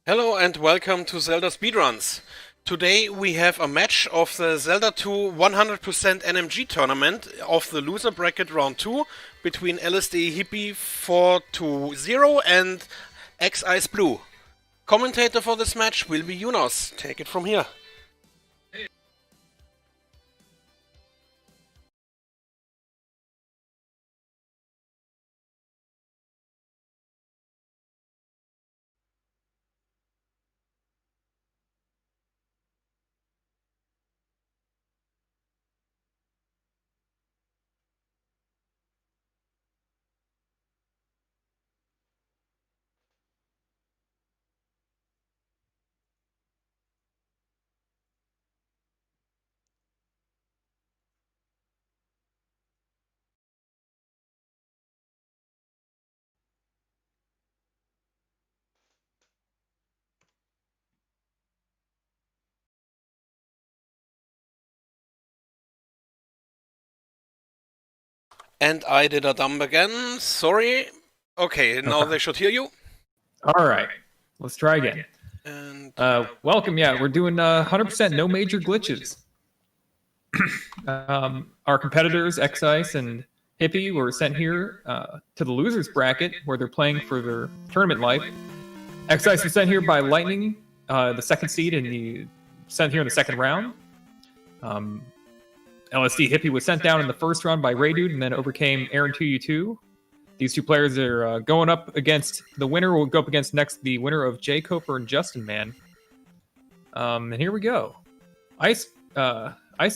Hello and welcome to Zelda Speedruns. Today we have a match of the Zelda 2 100% NMG tournament of the loser bracket round 2 between LSDHippie420 and xIceblue. Commentator for this match will be Jonas. Take it from here. And I did a dump again. Sorry. Okay, now they should hear you. All right, let's try again. And welcome. Yeah, we're doing 100% no major glitches. Our competitors, xIce and Hippie, were sent here to the losers bracket where they're playing for their tournament life. xIce was sent here by Lightning, the second seed, and sent here in the second round. LSDHippie was sent down in the first round by Raydude and then overcame Aaron2U2. These two players are going up against the winner. Will go up against next the winner of Jay Coper and Justin Man. And here we go. Ice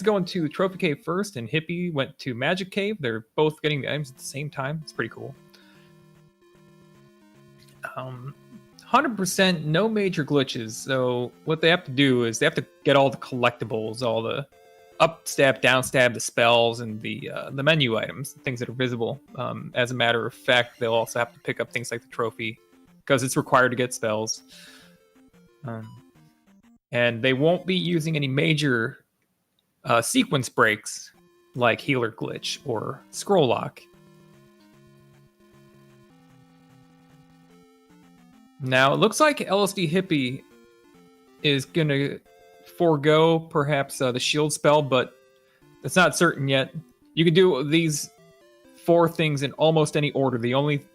going to Trophy Cave first, and Hippie went to Magic Cave. They're both getting the items at the same time. It's pretty cool. 100% no major glitches. So what they have to do is they have to get all the collectibles, all the up stab, down stab, the spells, and the menu items, things that are visible. As a matter of fact, they'll also have to pick up things like the trophy because it's required to get spells. And they won't be using any major sequence breaks like healer glitch or scroll lock. Now it looks like LSDHippie is gonna forego perhaps the shield spell, but it's not certain yet. You can do these four things in almost any order. The only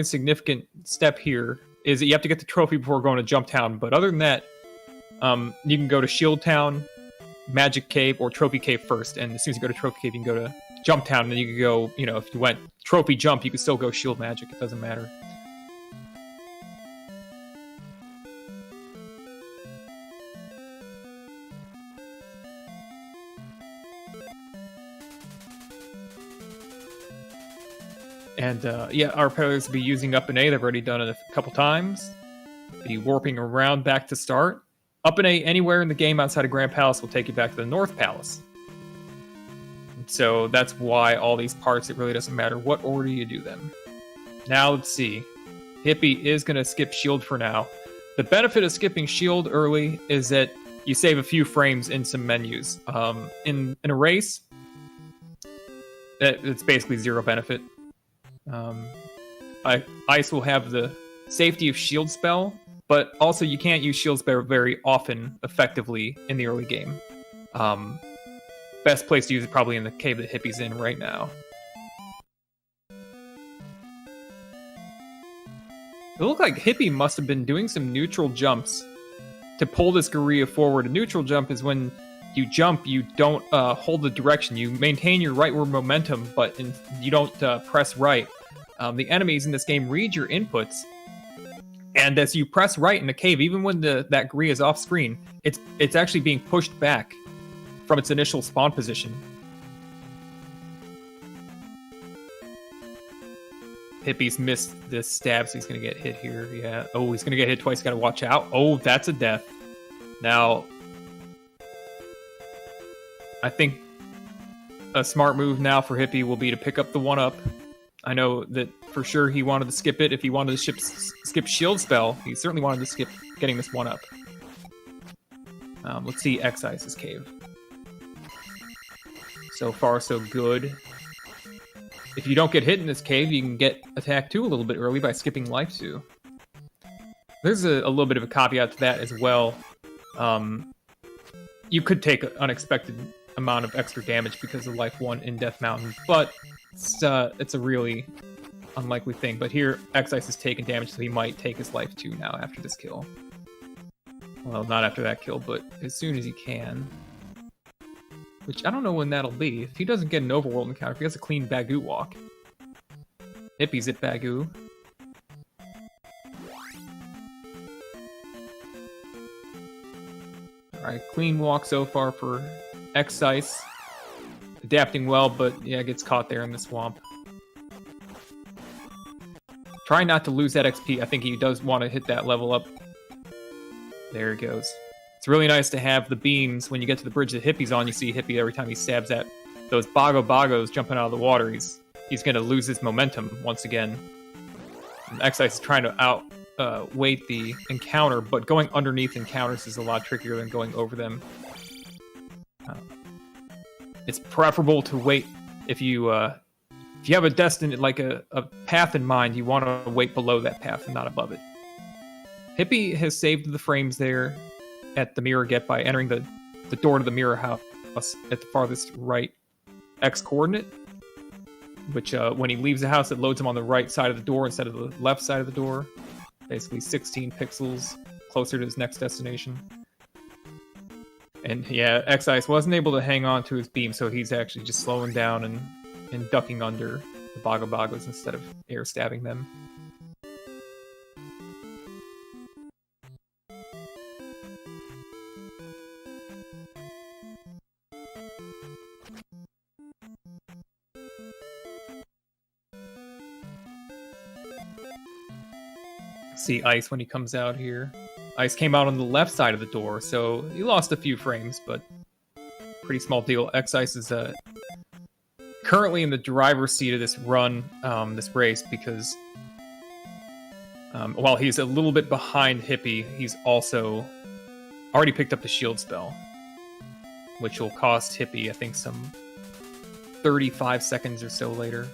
significant step here is that you have to get the trophy before going to Jump Town. But other than that, you can go to Shield Town, Magic Cave, or Trophy Cave first. And as soon as you go to Trophy Cave, you can go to Jump Town. And then you can go, if you went Trophy Jump, you can still go Shield Magic. It doesn't matter. And our players will be using Up and A. They've already done it a couple times. Be warping around back to start. Up and A anywhere in the game outside of Grand Palace will take you back to the North Palace. So that's why all these parts, it really doesn't matter what order you do them. Now let's see. Hippie is going to skip Shield for now. The benefit of skipping Shield early is that you save a few frames in some menus. In a race, it's basically zero benefit. Ice will have the safety of shield spell, but also you can't use shield spell very often effectively in the early game. Best place to use it probably in the cave that Hippie's in right now. It looked like Hippie must have been doing some neutral jumps to pull this Gorilla forward. A neutral jump is when you jump, you don't hold the direction. You maintain your rightward momentum, but you don't press right. The enemies in this game read your inputs, and as you press right in the cave, even when that Gorilla is off screen, it's actually being pushed back from its initial spawn position. Hippie's missed this stab, so he's going to get hit here. Yeah. Oh, he's going to get hit twice. Got to watch out. Oh, that's a death. Now, I think a smart move now for Hippie will be to pick up the 1-up. I know that for sure he wanted to skip it. If he wanted to skip shield spell, he certainly wanted to skip getting this 1-up. Let's see xIce's cave. So far, so good. If you don't get hit in this cave, you can get attack 2 a little bit early by skipping life 2. There's a little bit of a caveat to that as well. You could take an unexpected amount of extra damage because of Life 1 in Death Mountain, but it's a really unlikely thing. But here, xIce is taking damage, so he might take his Life 2 now after this kill. Well, not after that kill, but as soon as he can. Which, I don't know when that'll be. If he doesn't get an overworld encounter, if he has a clean Bagoo walk. Hippie's at Bagoo. Alright, clean walk so far for xIce. Adapting well, but yeah, gets caught there in the swamp. Try not to lose that XP. I think he does want to hit that level up. There he goes. It's really nice to have the beams when you get to the bridge that Hippie's on. You see Hippie every time he stabs at those bogos jumping out of the water. He's going to lose his momentum once again. And xIce is trying to outweight the encounter, but going underneath encounters is a lot trickier than going over them. It's preferable to wait if you have a destined, like a path in mind. You want to wait below that path and not above it. Hippie has saved the frames there at the mirror get by entering the door to the mirror house at the farthest right X coordinate, which when he leaves the house, it loads him on the right side of the door instead of the left side of the door. Basically 16 pixels closer to his next destination. And yeah, xIce wasn't able to hang on to his beam, so he's actually just slowing down and ducking under the bogos instead of air stabbing them. See Ice when he comes out here. Ice came out on the left side of the door, so he lost a few frames, but pretty small deal. xIce is currently in the driver's seat of this run, this race, because while he's a little bit behind Hippie, he's also already picked up the shield spell, which will cost Hippie, I think, some 35 seconds or so later.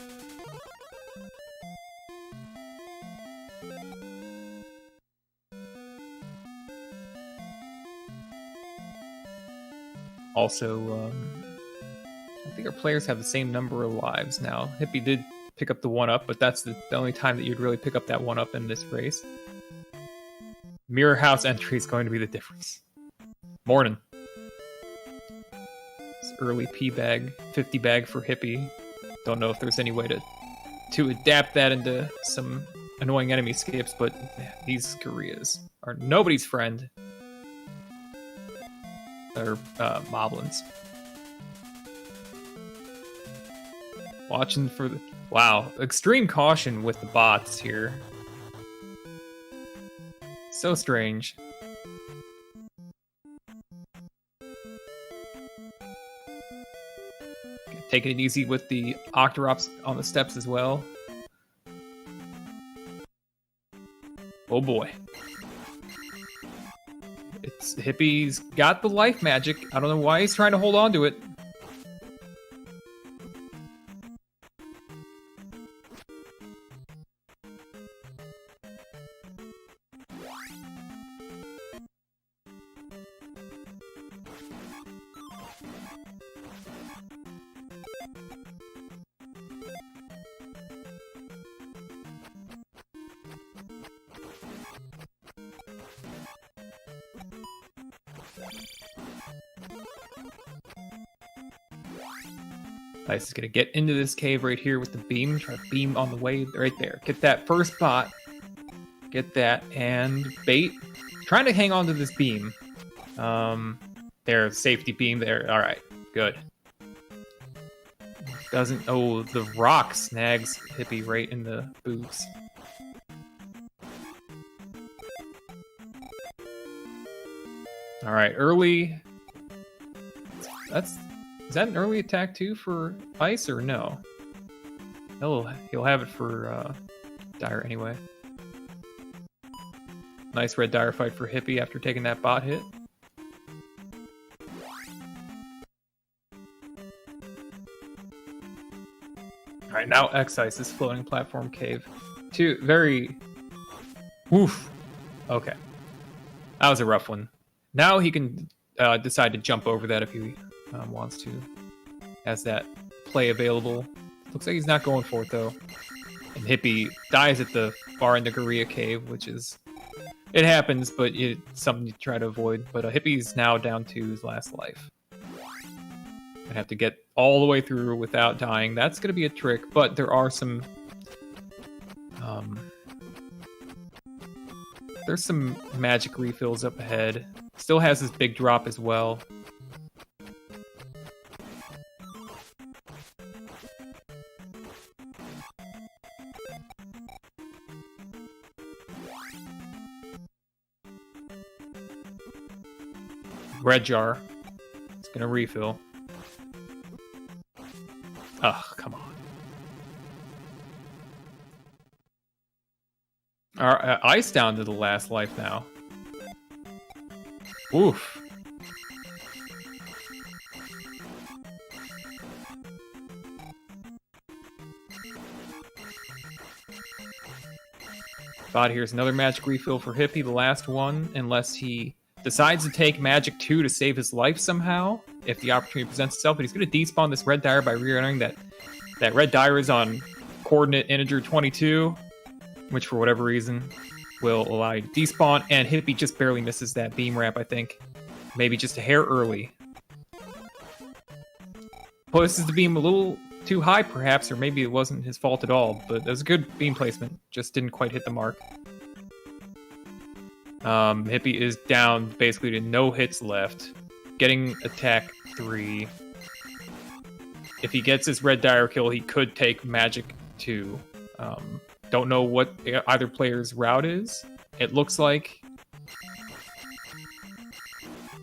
Also, I think our players have the same number of lives now. Hippie did pick up the 1-up, but that's the only time that you'd really pick up that 1-up in this race. Mirror house entry is going to be the difference. Morning. It's early P-bag, 50 bag for Hippie. Don't know if there's any way to adapt that into some annoying enemy skips, but these Koreas are nobody's friend. Or moblins. Watching for the... Wow, extreme caution with the bots here. So strange. Taking it easy with the Octorops on the steps as well. Oh boy. Hippie's got the life magic. I don't know why he's trying to hold on to it. Ice is going to get into this cave right here with the beam. Try to beam on the way right there. Get that first bot. Get that. And bait. Trying to hang on to this beam. There, safety beam there. All right, good. Doesn't... Oh, the rock snags Hippie right in the boots. All right, early... Is that an early attack too for Ice or no? He'll have it for Dire anyway. Nice red Dire fight for Hippie after taking that bot hit. Alright, now xIce is floating platform cave. Very... Oof. Okay. That was a rough one. Now he can decide to jump over that if he wants to. Has that play available. Looks like he's not going for it, though. And Hippie dies at the far end of Korea Cave, which is... It happens, but it's something you try to avoid. But Hippie's now down to his last life. I have to get all the way through without dying. That's going to be a trick, but there are some... there's some magic refills up ahead. Still has this big drop as well. Red jar. It's gonna refill. Ugh, come on. Our ice down to the last life now. Oof. Thought here's another magic refill for Hippie, the last one, unless he decides to take magic 2 to save his life somehow, if the opportunity presents itself. But he's going to despawn this red dire by re-entering that red dire is on coordinate integer 22, which for whatever reason will allow you to despawn, and Hippie just barely misses that beam ramp, I think. Maybe just a hair early. Places the beam a little too high, perhaps, or maybe it wasn't his fault at all, but it was a good beam placement. Just didn't quite hit the mark. Hippie is down basically to no hits left. Getting attack 3. If he gets his red dire kill, he could take magic 2. Don't know what either player's route is. It looks like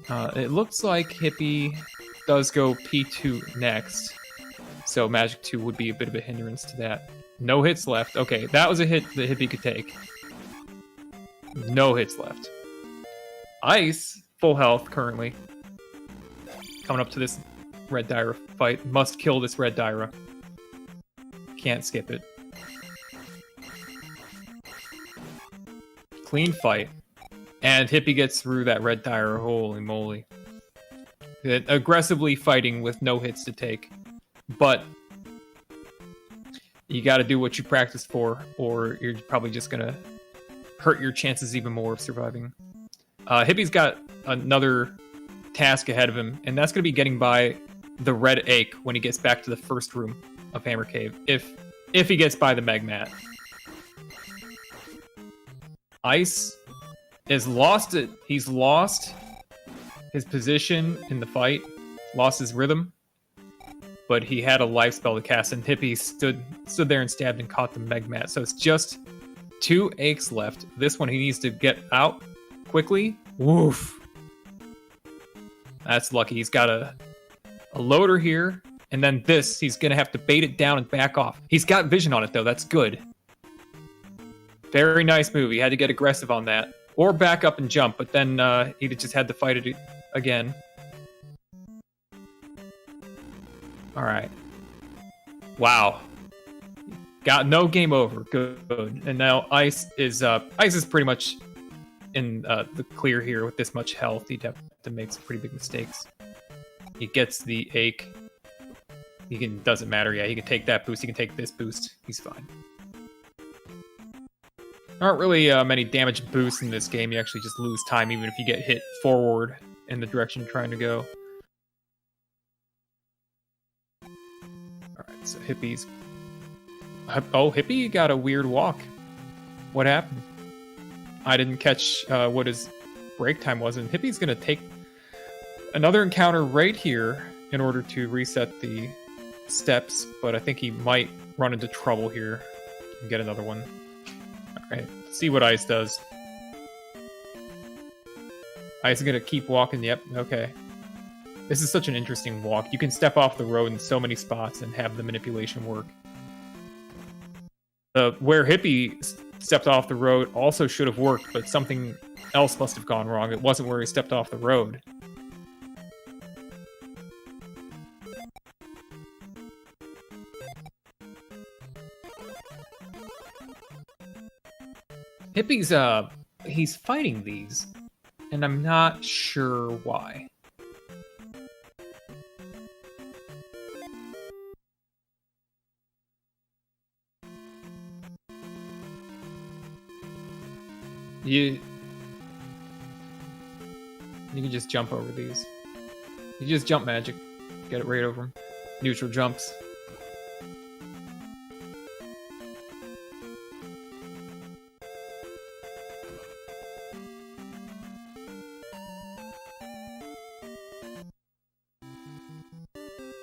Hippie does go P2 next. So magic 2 would be a bit of a hindrance to that. No hits left. Okay, that was a hit that Hippie could take. No hits left. Ice, full health currently. Coming up to this red dire fight. Must kill this red dire. Can't skip it. Clean fight. And Hippie gets through that red dire. Holy moly. Aggressively fighting with no hits to take. But you got to do what you practice for, or you're probably just going to hurt your chances even more of surviving. Hippie's got another task ahead of him, and that's going to be getting by the red ache when he gets back to the first room of Hammer Cave, if he gets by the Megmat. Ice is lost it. He's lost his position in the fight, lost his rhythm, but he had a life spell to cast, and Hippie stood there and stabbed and caught the Megmat. So it's just 2 aches left. This one he needs to get out quickly. Woof. That's lucky. He's got a loader here, and then this, he's going to have to bait it down and back off. He's got vision on it, though. That's good. Very nice move. He had to get aggressive on that. Or back up and jump, but then he just had to fight it again. Alright. Wow. Got no game over. Good. And now Ice is pretty much in the clear here with this much health. He'd have to make some pretty big mistakes. He gets the ache. Doesn't matter. Yeah, he can take that boost. He can take this boost. He's fine. There aren't really many damage boosts in this game. You actually just lose time even if you get hit forward in the direction you're trying to go. Alright, so Hippie's... Oh, Hippie got a weird walk. What happened? I didn't catch what his break time was, and Hippie's going to take another encounter right here in order to reset the steps, but I think he might run into trouble here and get another one. Alright, see what Ice does. Ice is going to keep walking. Yep, okay. This is such an interesting walk. You can step off the road in so many spots and have the manipulation work. Where Hippie stepped off the road also should have worked, but something else must have gone wrong. It wasn't where he stepped off the road. Hippie's he's fighting these, and I'm not sure why. You can just jump over these. You just jump magic. Get it right over them. Neutral jumps.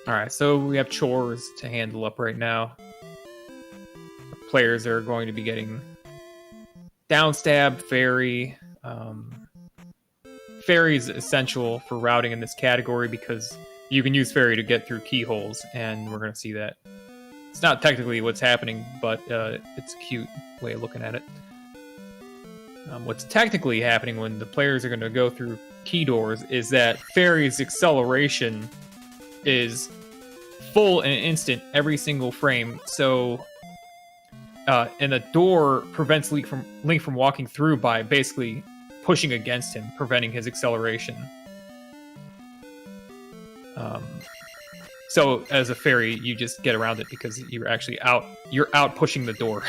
Alright, so we have chores to handle up right now. Players are going to be getting downstab, fairy. Fairy is essential for routing in this category because you can use fairy to get through keyholes, and we're going to see that. It's not technically what's happening, but it's a cute way of looking at it. What's technically happening when the players are going to go through key doors is that fairy's acceleration is full and instant every single frame, so and the door prevents Link from walking through by basically pushing against him, preventing his acceleration. So as a fairy, you just get around it because you're actually out pushing the door.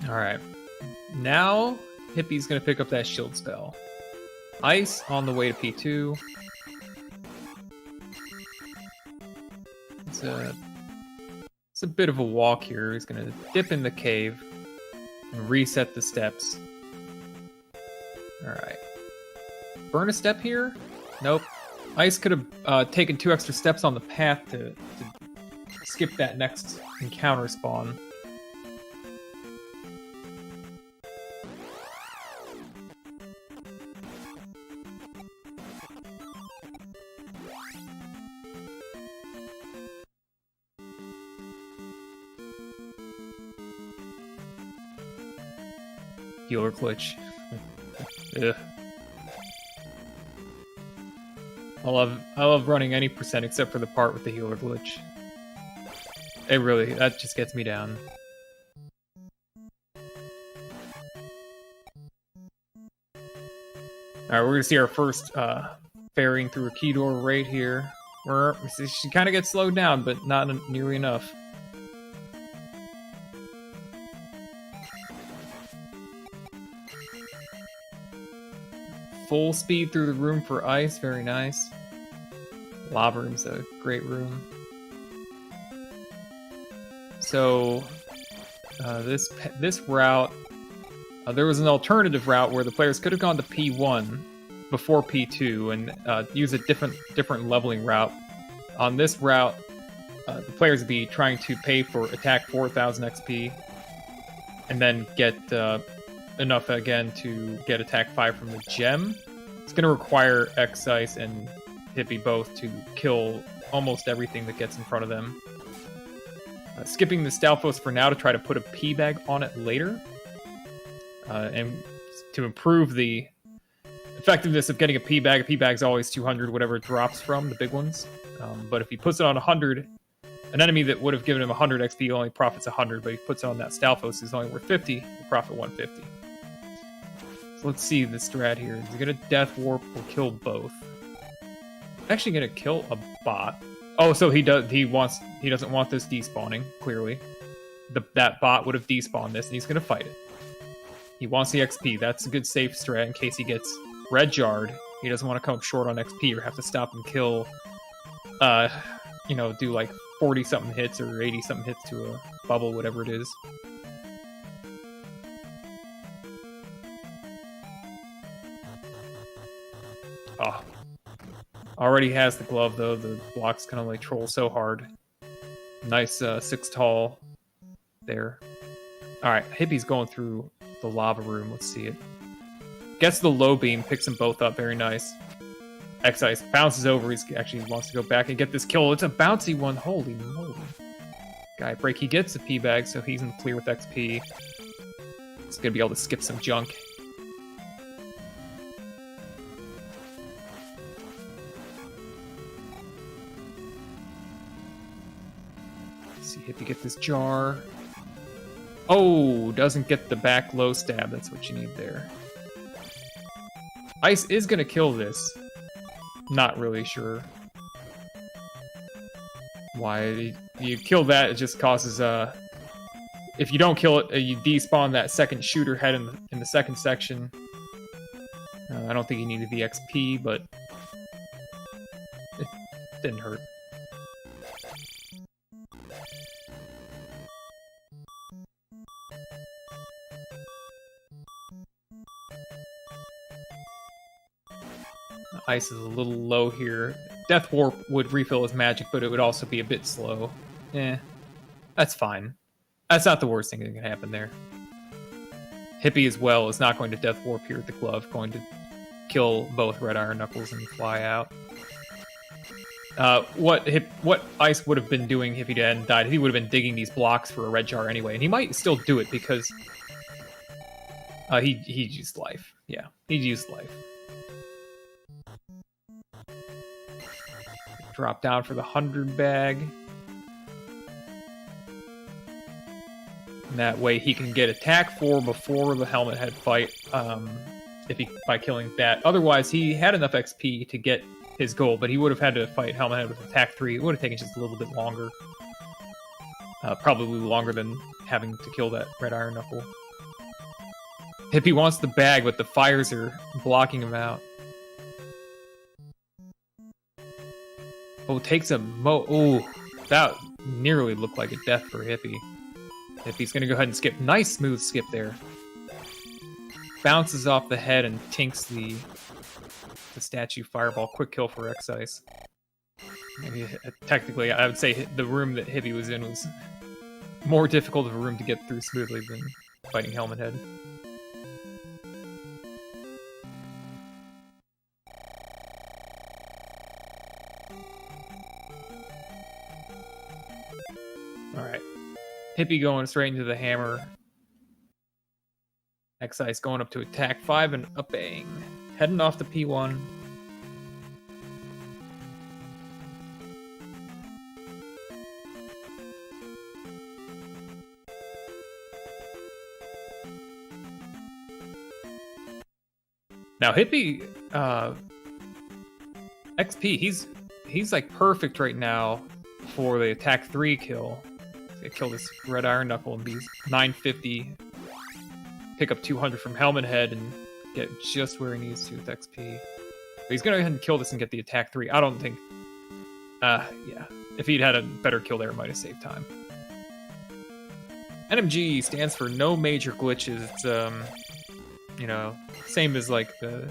Alright. Now, Hippie's going to pick up that shield spell. Ice on the way to P2. It's a bit of a walk here. He's going to dip in the cave and reset the steps. Alright. Burn a step here? Nope. Ice could have taken 2 extra steps on the path to skip that next encounter spawn. Healer glitch. Ugh. I love running any percent except for the part with the healer glitch. That just gets me down. Alright, we're gonna see our first ferrying through a key door right here. She kind of gets slowed down, but not nearly enough. Full speed through the room for Ice, very nice. Lava room's a great room. So this route, there was an alternative route where the players could have gone to P1 before P2 and use a different leveling route. On this route, the players would be trying to pay for attack 4,000 XP and then get enough again to get attack 5 from the gem. It's going to require X-Ice and Hippie both to kill almost everything that gets in front of them. Skipping the Stalfos for now to try to put a P-Bag on it later. And to improve the effectiveness of getting a P-Bag is always 200, whatever it drops from, the big ones. But if he puts it on 100, an enemy that would have given him 100 XP only profits 100, but he puts it on that Stalfos is only worth 50, he profit 150. So let's see the strat here. Is he gonna Death Warp or kill both? Actually gonna kill a bot. Oh, so he doesn't want this despawning, clearly. That bot would have despawned this, and he's gonna fight it. He wants the XP. That's a good safe strat in case he gets red jarred. He doesn't want to come up short on XP or have to stop and kill, do like 40-something hits or 80-something hits to a bubble, whatever it is. Oh. Already has the glove, though. The blocks can only troll so hard. Nice 6 tall there. Alright, Hippie's going through the lava room. Let's see it. Gets the low beam, picks them both up. Very nice. X-Ice bounces over. He actually wants to go back and get this kill. It's a bouncy one. Holy moly. Guy break. He gets the P-bag, so he's in the clear with XP. He's going to be able to skip some junk. See Hippie get this jar. Oh, doesn't get the back low stab. That's what you need there. Ice is going to kill this. Not really sure why. You kill that, it just causes if you don't kill it, you despawn that second shooter head in the second section. I don't think you needed the XP, but it didn't hurt. Ice is a little low here. Death Warp would refill his magic, but it would also be a bit slow. That's fine. That's not the worst thing that can happen there. Hippie as well is not going to Death Warp here with the glove, going to kill both Red Iron Knuckles and fly out. What Ice would have been doing if he hadn't died, he would have been digging these blocks for a red jar anyway, and he might still do it because he used life. Yeah, he used life. Drop down for the 100 bag. And that way he can get attack 4 before the helmet head fight, by killing that. Otherwise, he had enough XP to get his goal, but he would have had to fight helmet head with attack 3. It would have taken just a little bit longer. Probably longer than having to kill that Red Iron Knuckle. Hippie wants the bag, but the fires are blocking him out. Oh, takes a oh, that nearly looked like a death for Hippie. Hippie's gonna go ahead and skip. Nice smooth skip there. Bounces off the head and tinks the statue fireball. Quick kill for X-Ice. Technically, I would say the room that Hippie was in was more difficult of a room to get through smoothly than fighting Helmet Head. Alright. Hippie going straight into the hammer. X-Ice going up to attack 5 and a bang. Heading off the P1. Now Hippie, XP, he's like perfect right now for the attack 3 kill. Kill this Red Iron Knuckle and be 950. Pick up 200 from Helmet Head and get just where he needs to with XP. But he's gonna go ahead and kill this and get the attack 3. I don't think... yeah. If he'd had a better kill there, it might have saved time. NMG stands for no major glitches. It's, you know, same as like the...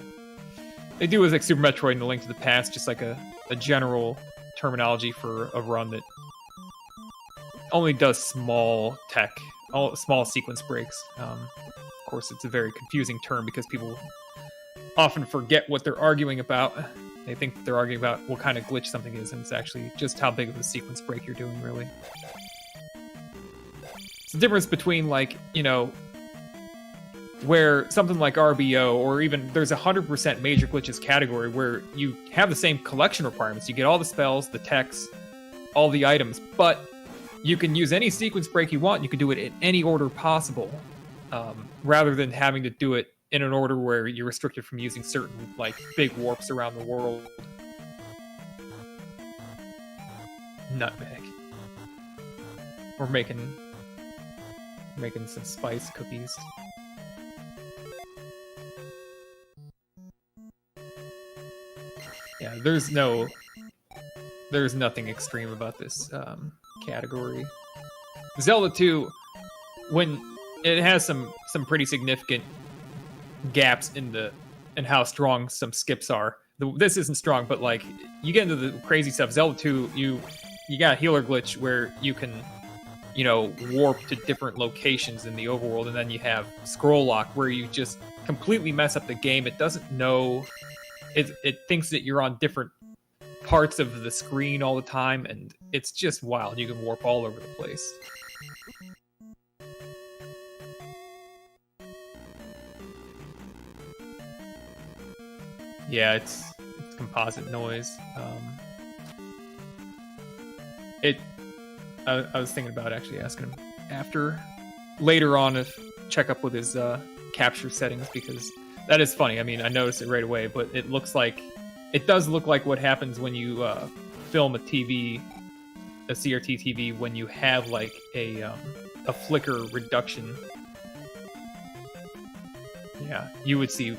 They do with like Super Metroid and The Link to the Past, just like a general terminology for a run that only does small sequence breaks. Of course, it's a very confusing term because people often forget what they're arguing about. They think that they're arguing about what kind of glitch something is, and it's actually just how big of a sequence break you're doing, really. It's the difference between, like, you know, where something like RBO, or even there's a 100% major glitches category where you have the same collection requirements. You get all the spells, the techs, all the items, but you can use any sequence break you want. You can do it in any order possible, rather than having to do it in an order where you're restricted from using certain, like, big warps around the world. Nutmeg. We're making some spice cookies. Yeah, there's nothing extreme about this category. Zelda 2, when it has some pretty significant gaps in how strong some skips are. this isn't strong, but like you get into the crazy stuff. Zelda 2, you got a healer glitch where you can, you know, warp to different locations in the overworld, and then you have scroll lock where you just completely mess up the game. It doesn't know, it thinks that you're on different parts of the screen all the time, and it's just wild. You can warp all over the place. Yeah, it's composite noise. I was thinking about actually asking him after, later on, if check up with his capture settings, because that is funny. I mean, I noticed it right away, but it does look like what happens when you film a CRT TV, when you have like a flicker reduction. Yeah, you would see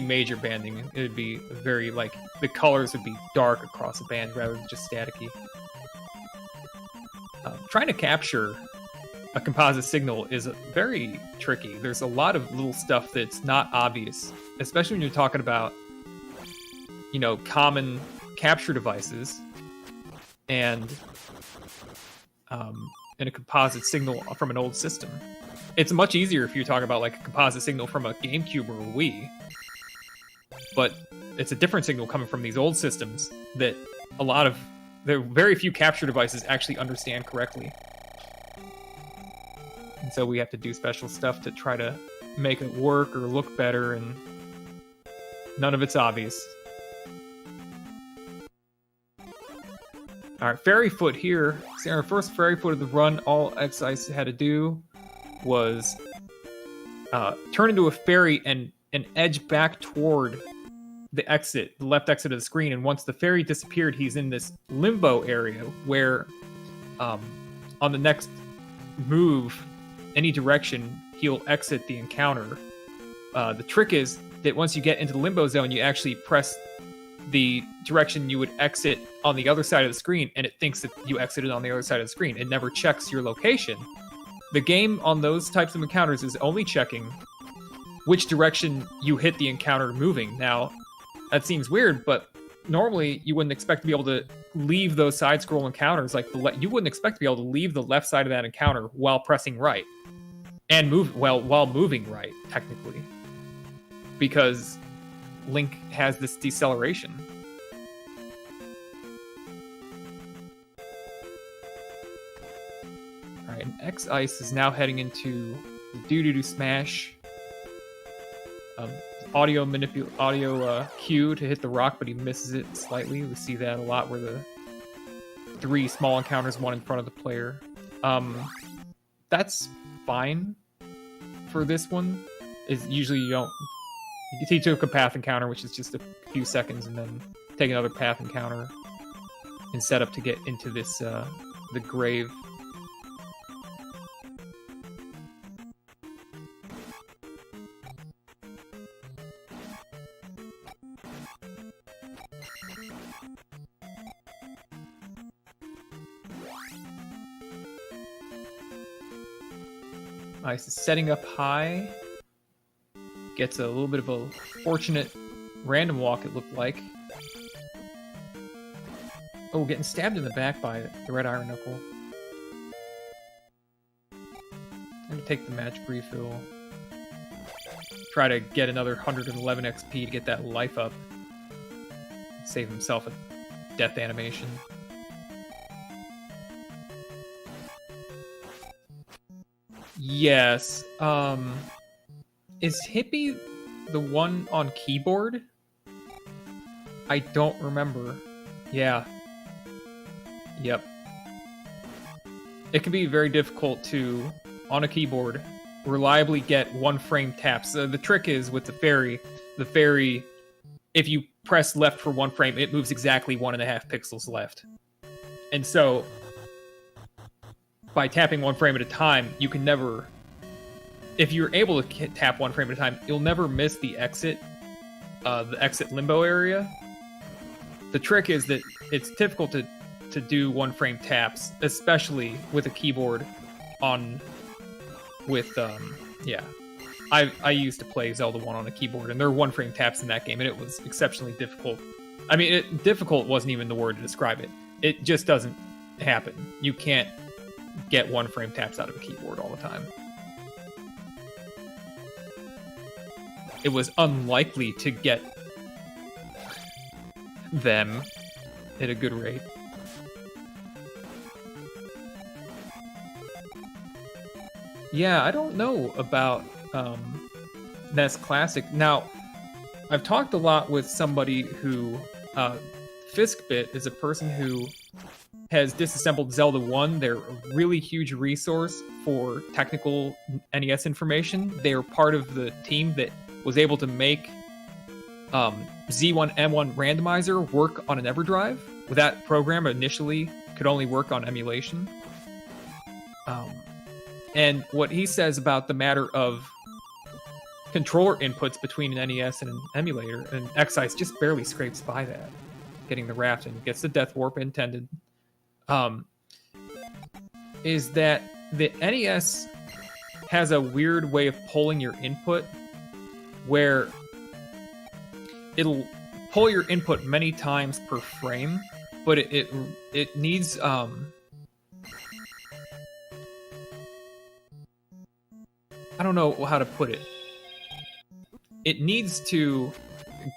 major banding. It would be very, like, the colors would be dark across a band rather than just staticky. Trying to capture a composite signal is very tricky. There's a lot of little stuff that's not obvious, especially when you're talking about, you know, common capture devices and a composite signal from an old system. It's much easier if you're talking about like a composite signal from a GameCube or a Wii, but it's a different signal coming from these old systems that there are very few capture devices actually understand correctly. And so we have to do special stuff to try to make it work or look better, and none of it's obvious. Alright, Fairy Foot here. See, our first Fairy Foot of the run, all xIce had to do was turn into a fairy and edge back toward the left exit of the screen. And once the fairy disappeared, he's in this limbo area where on the next move, any direction, he'll exit the encounter. The trick is that once you get into the limbo zone, you actually press the direction you would exit on the other side of the screen, and it thinks that you exited on the other side of the screen. It never checks your location. The game on those types of encounters is only checking which direction you hit the encounter moving. Now, that seems weird, but normally you wouldn't expect to be able to leave those side-scroll encounters. Like you wouldn't expect to be able to leave the left side of that encounter while pressing right and move while moving right, technically, because Link has this deceleration. Alright, and xIce is now heading into the doo-doo-doo smash. Audio cue to hit the rock, but he misses it slightly. We see that a lot where the 3 small encounters, one in front of the player. That's fine for this one. Is usually you teach a path encounter, which is just a few seconds, and then take another path encounter and set up to get into this the grave. Ice is setting up high. Gets a little bit of a fortunate random walk, it looked like. Oh, getting stabbed in the back by the red iron knuckle. I'm gonna take the magic refill. Try to get another 111 XP to get that life up. Save himself a death animation. Yes. Is Hippie the one on keyboard? I don't remember. Yeah. Yep. It can be very difficult to, on a keyboard, reliably get 1 frame taps. The trick is with the fairy, if you press left for 1 frame, it moves exactly 1.5 pixels left. And so, by tapping 1 frame at a time, you can never... If you're able to tap 1 frame at a time, you'll never miss the exit limbo area. The trick is that it's difficult to do 1 frame taps, especially with a keyboard on I used to play Zelda 1 on a keyboard, and there were one-frame taps in that game, and it was exceptionally difficult. I mean, difficult wasn't even the word to describe it. It just doesn't happen. You can't get one-frame taps out of a keyboard all the time. It was unlikely to get them at a good rate. Yeah, I don't know about NES Classic. Now, I've talked a lot with somebody who... Fiskbit is a person who has disassembled Zelda 1. They're a really huge resource for technical NES information. They are part of the team that was able to make Z1M1 Randomizer work on an EverDrive. With that program, initially could only work on emulation. And what he says about the matter of controller inputs between an NES and an emulator, and xIce just barely scrapes by that, getting the raft and gets the death warp intended, is that the NES has a weird way of pulling your input where it'll pull your input many times per frame, but it needs I don't know how to put it. It needs to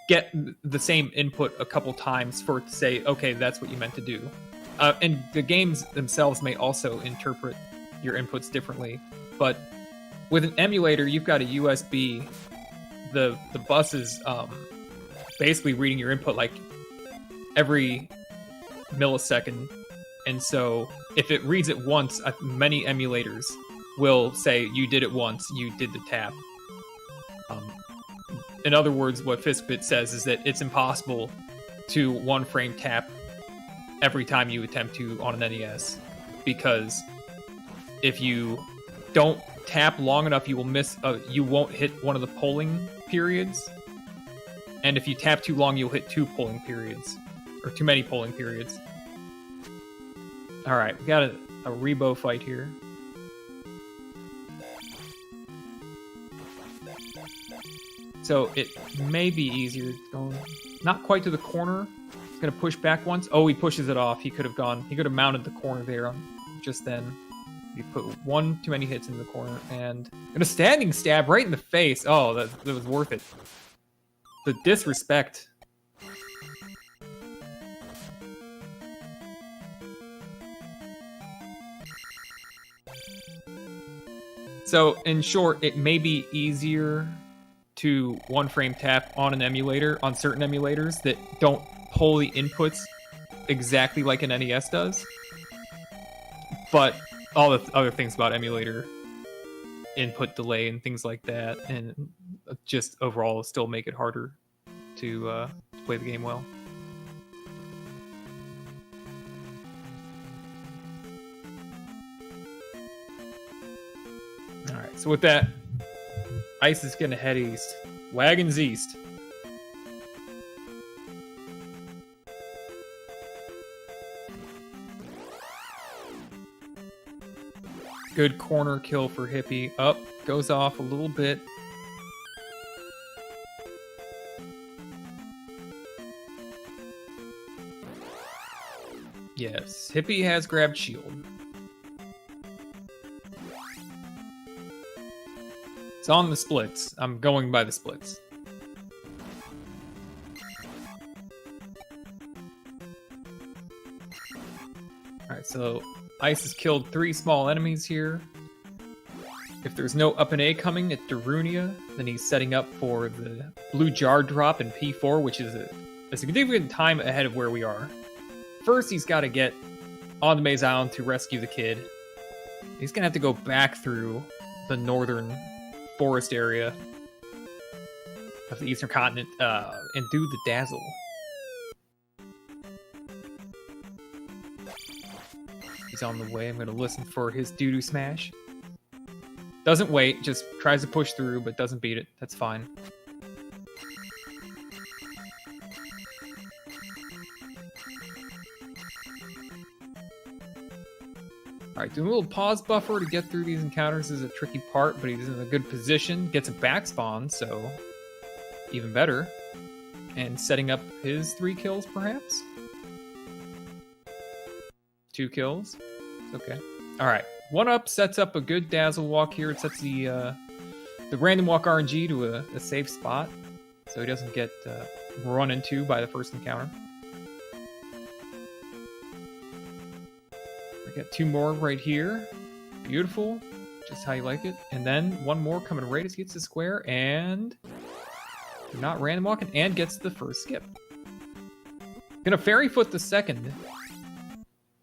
get the same input a couple times for it to say, okay, that's what you meant to do. And the games themselves may also interpret your inputs differently. But with an emulator, you've got a USB. The bus is basically reading your input like every millisecond. And so if it reads it once, many emulators will say, you did it once, you did the tap. In other words, what Fiskbit says is that it's impossible to one-frame tap every time you attempt to on an NES, because if you don't tap long enough, you will miss. You won't hit one of the polling periods, and if you tap too long, you'll hit 2 polling periods, or too many polling periods. All right, we got a Rebo fight here. So it may be easier going not quite to the corner. It's gonna push back once. Oh, he pushes it off. He could have mounted the corner there just then. He put one too many hits in the corner and a standing stab right in the face. Oh, that was worth it. The disrespect. So in short, it may be easier to one-frame tap on an emulator, on certain emulators that don't pull the inputs exactly like an NES does. But all the other things about emulator input delay and things like that, and just overall still make it harder to play the game well. Alright, so with that, Ice is gonna head east. Wagons east. Good corner kill for Hippie. Up, goes off a little bit. Yes, Hippie has grabbed shield. It's on the splits. I'm going by the splits. Alright, so Ice has killed 3 small enemies here. If there's no up and A coming at Darunia, then he's setting up for the blue jar drop in P4, which is a significant time ahead of where we are. First, he's got to get on the Maze Island to rescue the kid. He's going to have to go back through the northern forest area of the eastern continent and do the dazzle. He's on the way. I'm going to listen for his doo-doo smash. Doesn't wait, just tries to push through, but doesn't beat it. That's fine. Alright, doing a little pause buffer to get through these encounters is a tricky part, but he's in a good position. Gets a back spawn, so even better. And setting up his 3 kills, perhaps? 2 kills. It's okay. Alright, 1-up sets up a good dazzle walk here. It sets the random walk RNG to a safe spot, so he doesn't get run into by the first encounter. We got 2 more right here. Beautiful. Just how you like it. And then 1 more coming right as he hits the square, and not random walking, and gets the first skip. Gonna fairy foot the second.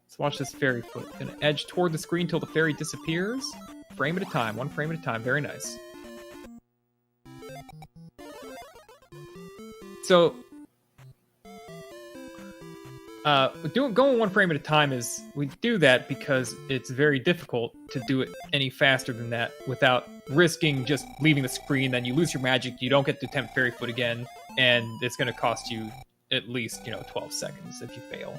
Let's watch this fairy foot. Gonna edge toward the screen till the fairy disappears. Frame at a time, 1 frame at a time. Very nice. So, going 1 frame at a time is, we do that because it's very difficult to do it any faster than that without risking just leaving the screen. Then you lose your magic, you don't get to attempt fairy foot again, and it's going to cost you at least 12 seconds if you fail.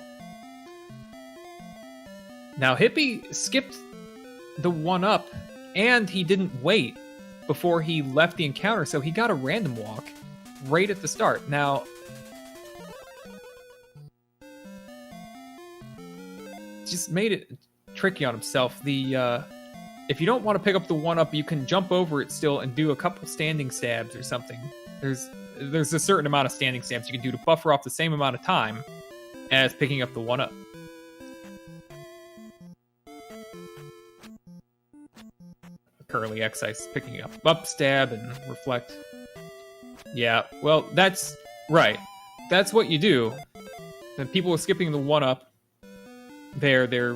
Now Hippie skipped the 1-up, and he didn't wait before he left the encounter, so he got a random walk right at the start. Now, just made it tricky on himself. If you don't want to pick up the 1-up, you can jump over it still and do a couple standing stabs or something. There's a certain amount of standing stabs you can do to buffer off the same amount of time as picking up the 1-up. Currently, xIce picking up stab and reflect. Yeah, well, that's right. That's what you do. And people are skipping the 1-up. That's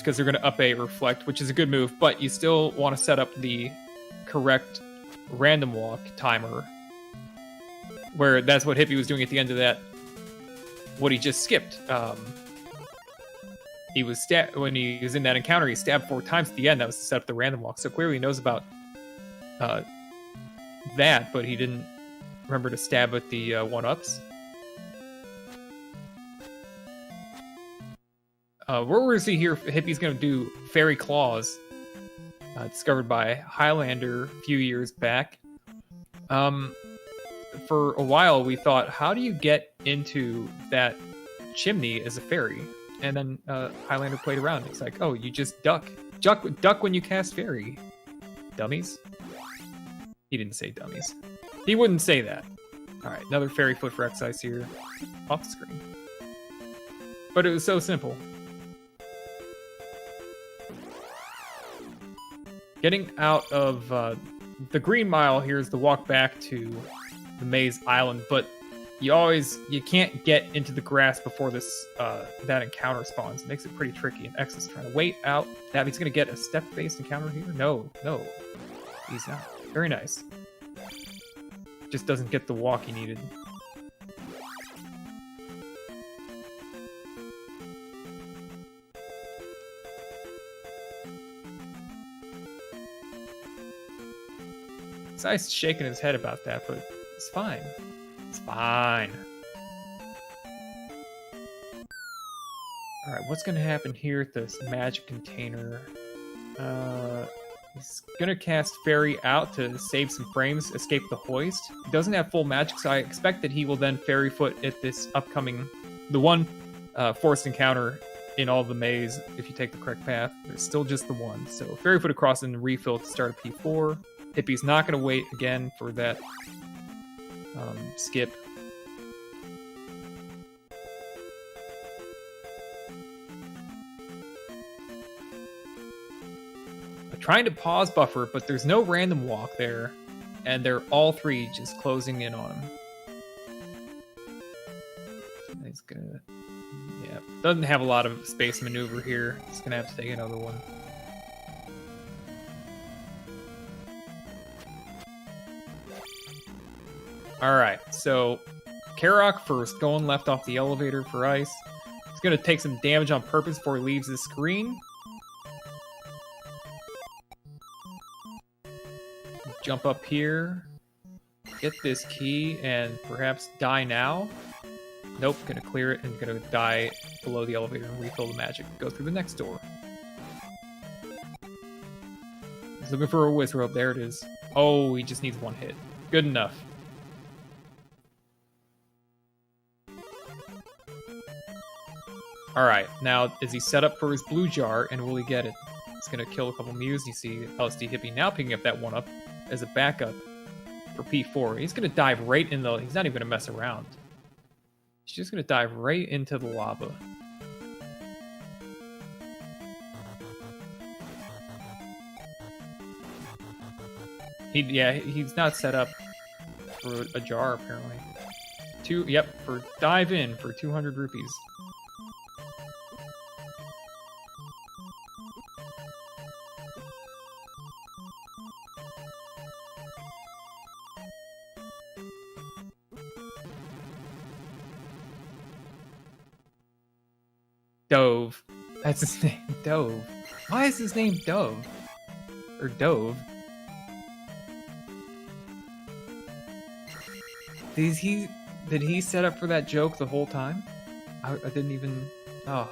because they're going to up A reflect, which is a good move, but you still want to set up the correct random walk timer, where that's what Hippie was doing at the end of that, what he just skipped. He was when he was in that encounter, he stabbed 4 times at the end. That was to set up the random walk. So clearly he knows about that, but he didn't remember to stab at the 1-ups. What we're going to see here, Hippie's going to do Fairy Claws, discovered by Highlander a few years back. For a while, we thought, how do you get into that chimney as a fairy? And then Highlander played around. It's like, oh, you just duck when you cast fairy. Dummies? He didn't say dummies. He wouldn't say that. All right, another fairy foot for xIce here, off the screen. But it was so simple. Getting out of the Green Mile here is the walk back to the Maze Island, but you can't get into the grass before this that encounter spawns. It makes it pretty tricky, and X is trying to wait out. That he's going to get a step-based encounter here? No, he's not. Very nice. Just doesn't get the walk he needed. xIce's shaking his head about that, but it's fine. It's fine. Alright, what's going to happen here at this magic container? He's going to cast Fairy out to save some frames, escape the hoist. He doesn't have full magic, so I expect that he will then Fairy Foot at this upcoming... the one forced encounter in all the maze, if you take the correct path. There's still just the one. So Fairy Foot across and refill to start a P4. Hippie's not going to wait again for that skip. I'm trying to pause buffer, but there's no random walk there, and they're all 3 just closing in on him. He's gonna, yeah, doesn't have a lot of space maneuver here. He's gonna have to take another one. Alright, so Karok first, going left off the elevator for ice. He's going to take some damage on purpose before he leaves the screen. Jump up here, get this key, and perhaps die now. Nope, going to clear it and going to die below the elevator and refill the magic. Go through the next door. looking for a whiz rope. There it is. Oh, he just needs one hit. Good enough. Alright, now is he set up for his blue jar, and will he get it? He's gonna kill a couple Mews. You see LSDHippie now picking up that 1-up as a backup for P4. He's gonna dive right in the... He's not even gonna mess around. He's just gonna dive right into the lava. He's not set up for a jar, apparently. For dive in for 200 rupees. Dove. That's his name, Dove. Why is his name Dove? Or Dove? Did he set up for that joke the whole time? I didn't even... Oh.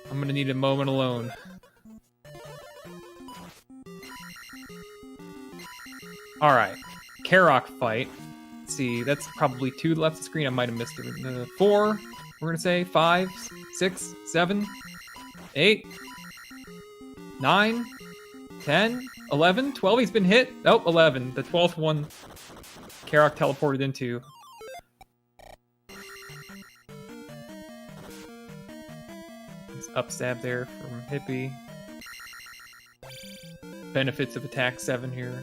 I'm gonna need a moment alone. Alright. Karok fight. Let's see, that's probably 2 left of the screen. I might have missed it. 4, we're gonna say. 5, 6, 7, 8, 9, 10, 11, 12. He's been hit. Oh, 11. The 12th one Karok teleported into. Nice upstab there from Hippie. Benefits of attack 7 here.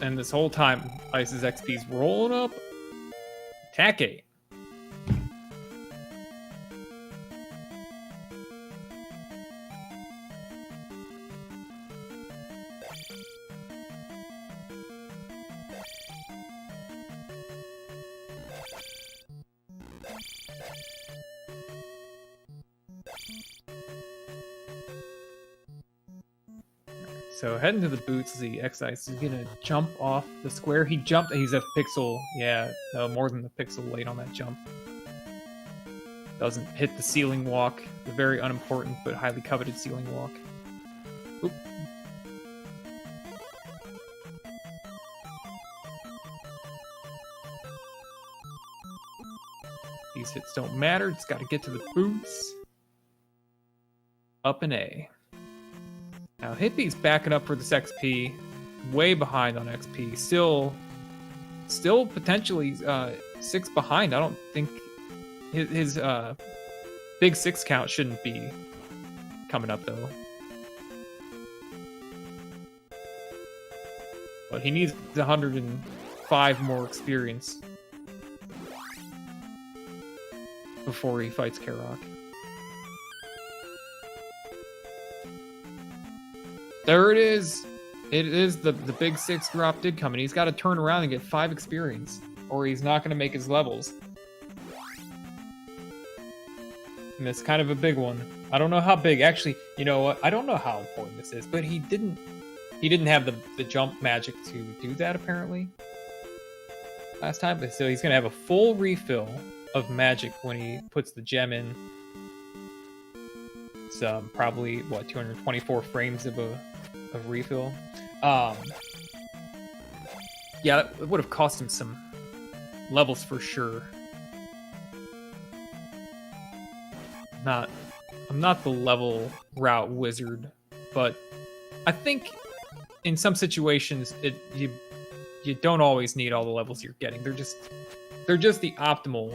And this whole time, Ice's XP's rolling up. Attack 8. So heading to the boots, the xIce is gonna jump off the square. He jumped. He's a pixel. Yeah, more than the pixel late on that jump. Doesn't hit the ceiling walk, the very unimportant but highly coveted ceiling walk. Oop. These hits don't matter. Just got to get to the boots. Up an A. Now, Hippie's backing up for this XP, way behind on XP. Still potentially 6 behind. I don't think his big 6 count shouldn't be coming up, though. But he needs 105 more experience before he fights Karok. There it is. It is the big 6 drop did come, and he's got to turn around and get 5 experience, or he's not going to make his levels. And it's kind of a big one. I don't know how big. Actually, you know what? I don't know how important this is, but he didn't have the jump magic to do that apparently last time. So he's going to have a full refill of magic when he puts the gem in. It's probably what 224 frames of refill. Yeah, it would have cost him some levels for sure. I'm not the level route wizard, but I think in some situations you don't always need all the levels you're getting. They're just the optimal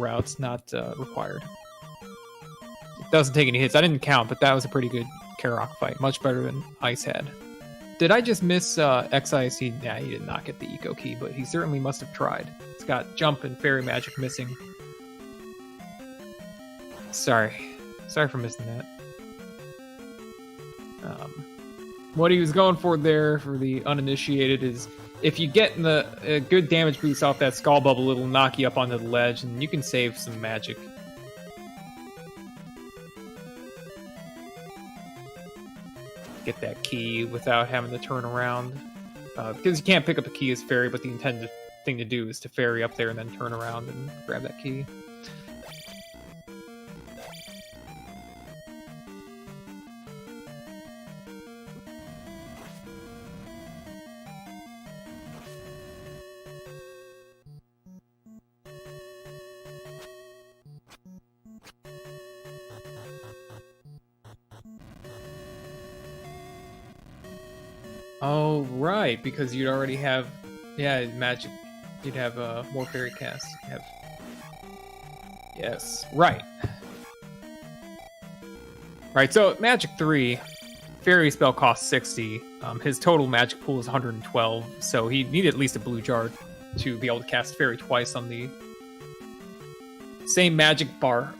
routes, not required. It doesn't take any hits. I didn't count, but that was a pretty good Karok fight. Much better than Ice had. Did I just miss xIce? He did not get the eco key, but he certainly must have tried. It's got jump and fairy magic missing. Sorry for missing that. What he was going for there for the uninitiated is if you get the good damage boost off that skull bubble, it'll knock you up onto the ledge, and you can save some magic. get that key without having to turn around. Because you can't pick up the key as fairy, but the intended thing to do is to ferry up there and then turn around and grab that key. Oh, right, because you'd already have, yeah, magic. You'd have more fairy casts. You have, yes, right. Right, so Magic 3, fairy spell costs 60. His total magic pool is 112, so he needed at least a blue jar to be able to cast fairy twice on the same magic bar.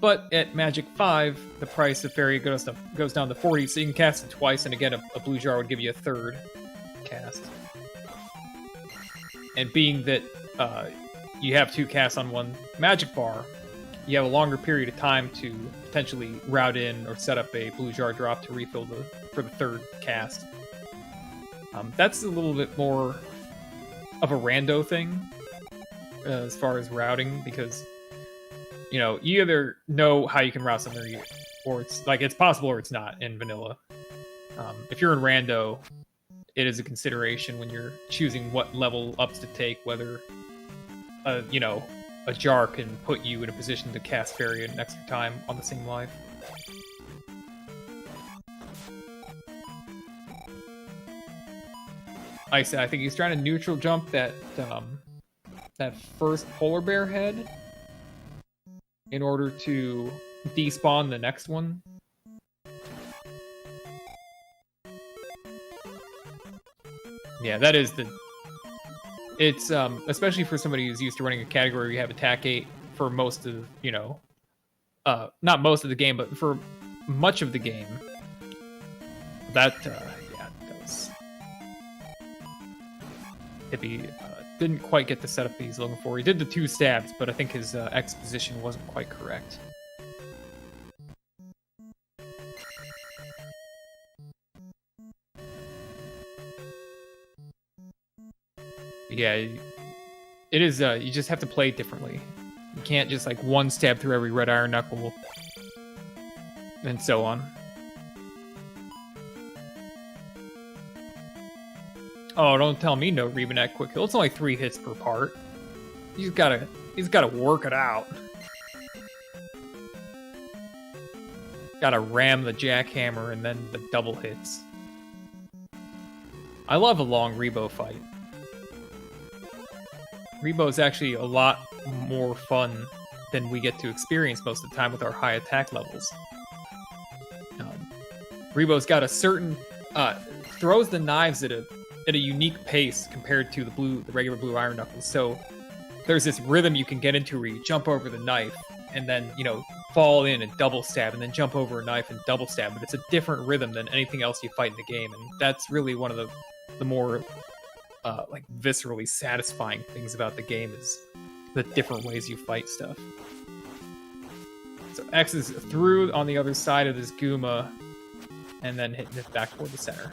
But at Magic 5, the price of fairy goes down to 40, so you can cast it twice, and again, a blue jar would give you a third cast. And being that you have 2 casts on one magic bar, you have a longer period of time to potentially route in or set up a blue jar drop to refill for the third cast. That's a little bit more of a rando thing as far as routing, because you know, you either know how you can route something, or it's like it's possible or it's not in vanilla. If you're in rando, it is a consideration when you're choosing what level ups to take, whether you know, a jar can put you in a position to cast fairy an extra time on the same life. I think he's trying to neutral jump that that first polar bear head in order to despawn the next one. Yeah, that is the... It's, especially for somebody who's used to running a category where you have attack 8 for most of, you know... not most of the game, but for much of the game. That, yeah, that was... Hippie didn't quite get the setup he's looking for. He did the 2 stabs, but I think his exposition wasn't quite correct. Yeah, it is, you just have to play it differently. You can't just, like, 1 stab through every red iron knuckle, and so on. Oh, don't tell me no Rebanet quick kill. It's only 3 hits per part. He's gotta work it out. Gotta ram the jackhammer and then the double hits. I love a long Rebo fight. Rebo is actually a lot more fun than we get to experience most of the time with our high attack levels. Rebo's got a certain throws the knives at a unique pace compared to the regular blue iron knuckles. So there's this rhythm you can get into where you jump over the knife and then, you know, fall in and double stab and then jump over a knife and double stab. But it's a different rhythm than anything else you fight in the game, and that's really one of the more like viscerally satisfying things about the game is the different ways you fight stuff. So X is through on the other side of this Guma and then hitting it back toward the center.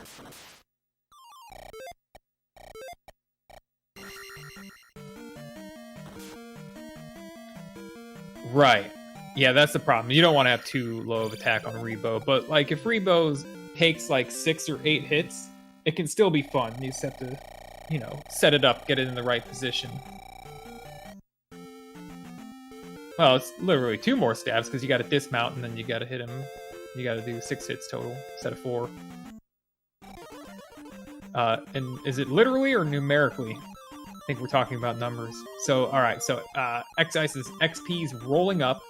Right. Yeah, that's the problem. You don't want to have too low of attack on Rebo, but like if Rebo takes like 6 or 8 hits, it can still be fun. You just have to, you know, set it up, get it in the right position. Well, it's literally 2 more stabs because you got to dismount and then you got to hit him. You got to do 6 hits total instead of 4. And is it literally or numerically? I think we're talking about numbers. So, all right. So, xIce's XP's rolling up,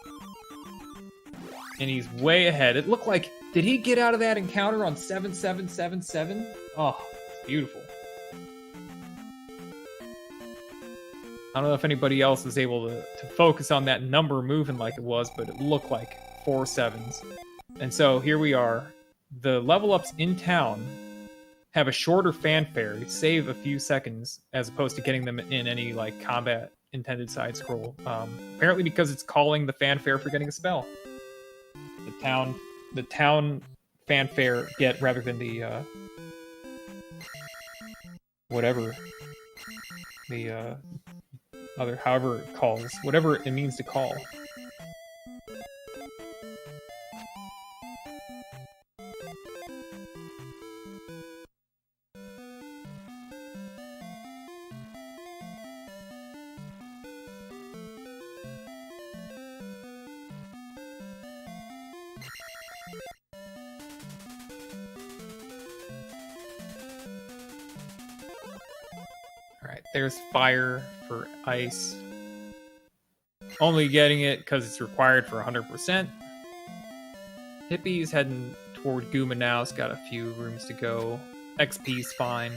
and he's way ahead. It looked like, did he get out of that encounter on 7777? Oh, it's beautiful. I don't know if anybody else was able to focus on that number moving like it was, but it looked like 4 7s. And so here we are. The level ups in town have a shorter fanfare, save a few seconds, as opposed to getting them in any like combat intended side scroll. Apparently because it's calling the fanfare for getting a spell. The town fanfare get rather than the whatever the other, however it calls, whatever it means to call. Alright, there's fire for ice. Only getting it because it's required for 100%. Hippie's heading toward Gooma now. It's got a few rooms to go. XP's fine.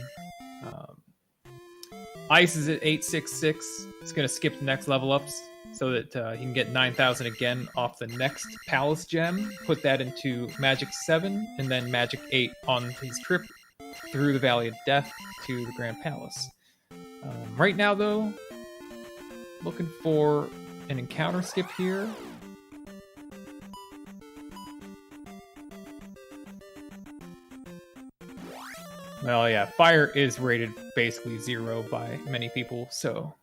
Ice is at 866. It's going to skip the next level ups so that he can get 9,000 again off the next Palace gem. Put that into Magic 7 and then Magic 8 on his trip through the Valley of Death to the Grand Palace. Right now, though, looking for an encounter skip here. Well, yeah, fire is rated basically 0 by many people, so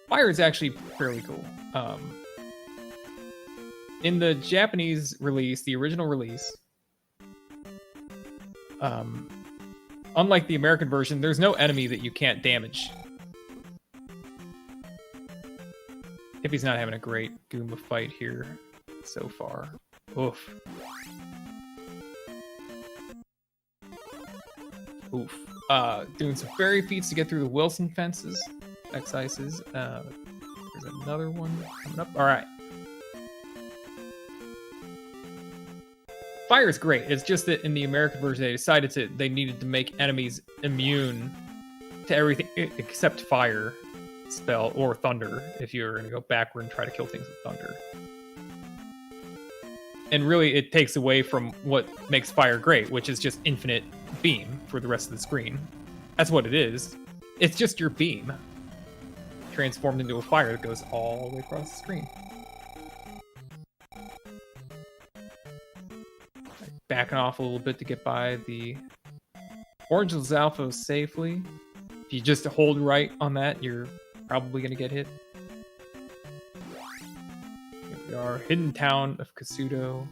fire is actually fairly cool. In the Japanese release, the original release, unlike the American version, there's no enemy that you can't damage. Hippie's not having a great Goomba fight here so far. Oof. Oof. Doing some fairy feats to get through the Wilson fences. X-Ices. There's another one coming up. Alright. Fire is great. It's just that in the American version they needed to make enemies immune to everything except fire spell or thunder if you're going to go backward and try to kill things with thunder. And really it takes away from what makes fire great, which is just infinite beam for the rest of the screen. That's what it is. It's just your beam transformed into a fire that goes all the way across the screen. Backing off a little bit to get by the Orange Alpha safely. If you just hold right on that, you're probably going to get hit. Here we are, Hidden Town of Kasuto.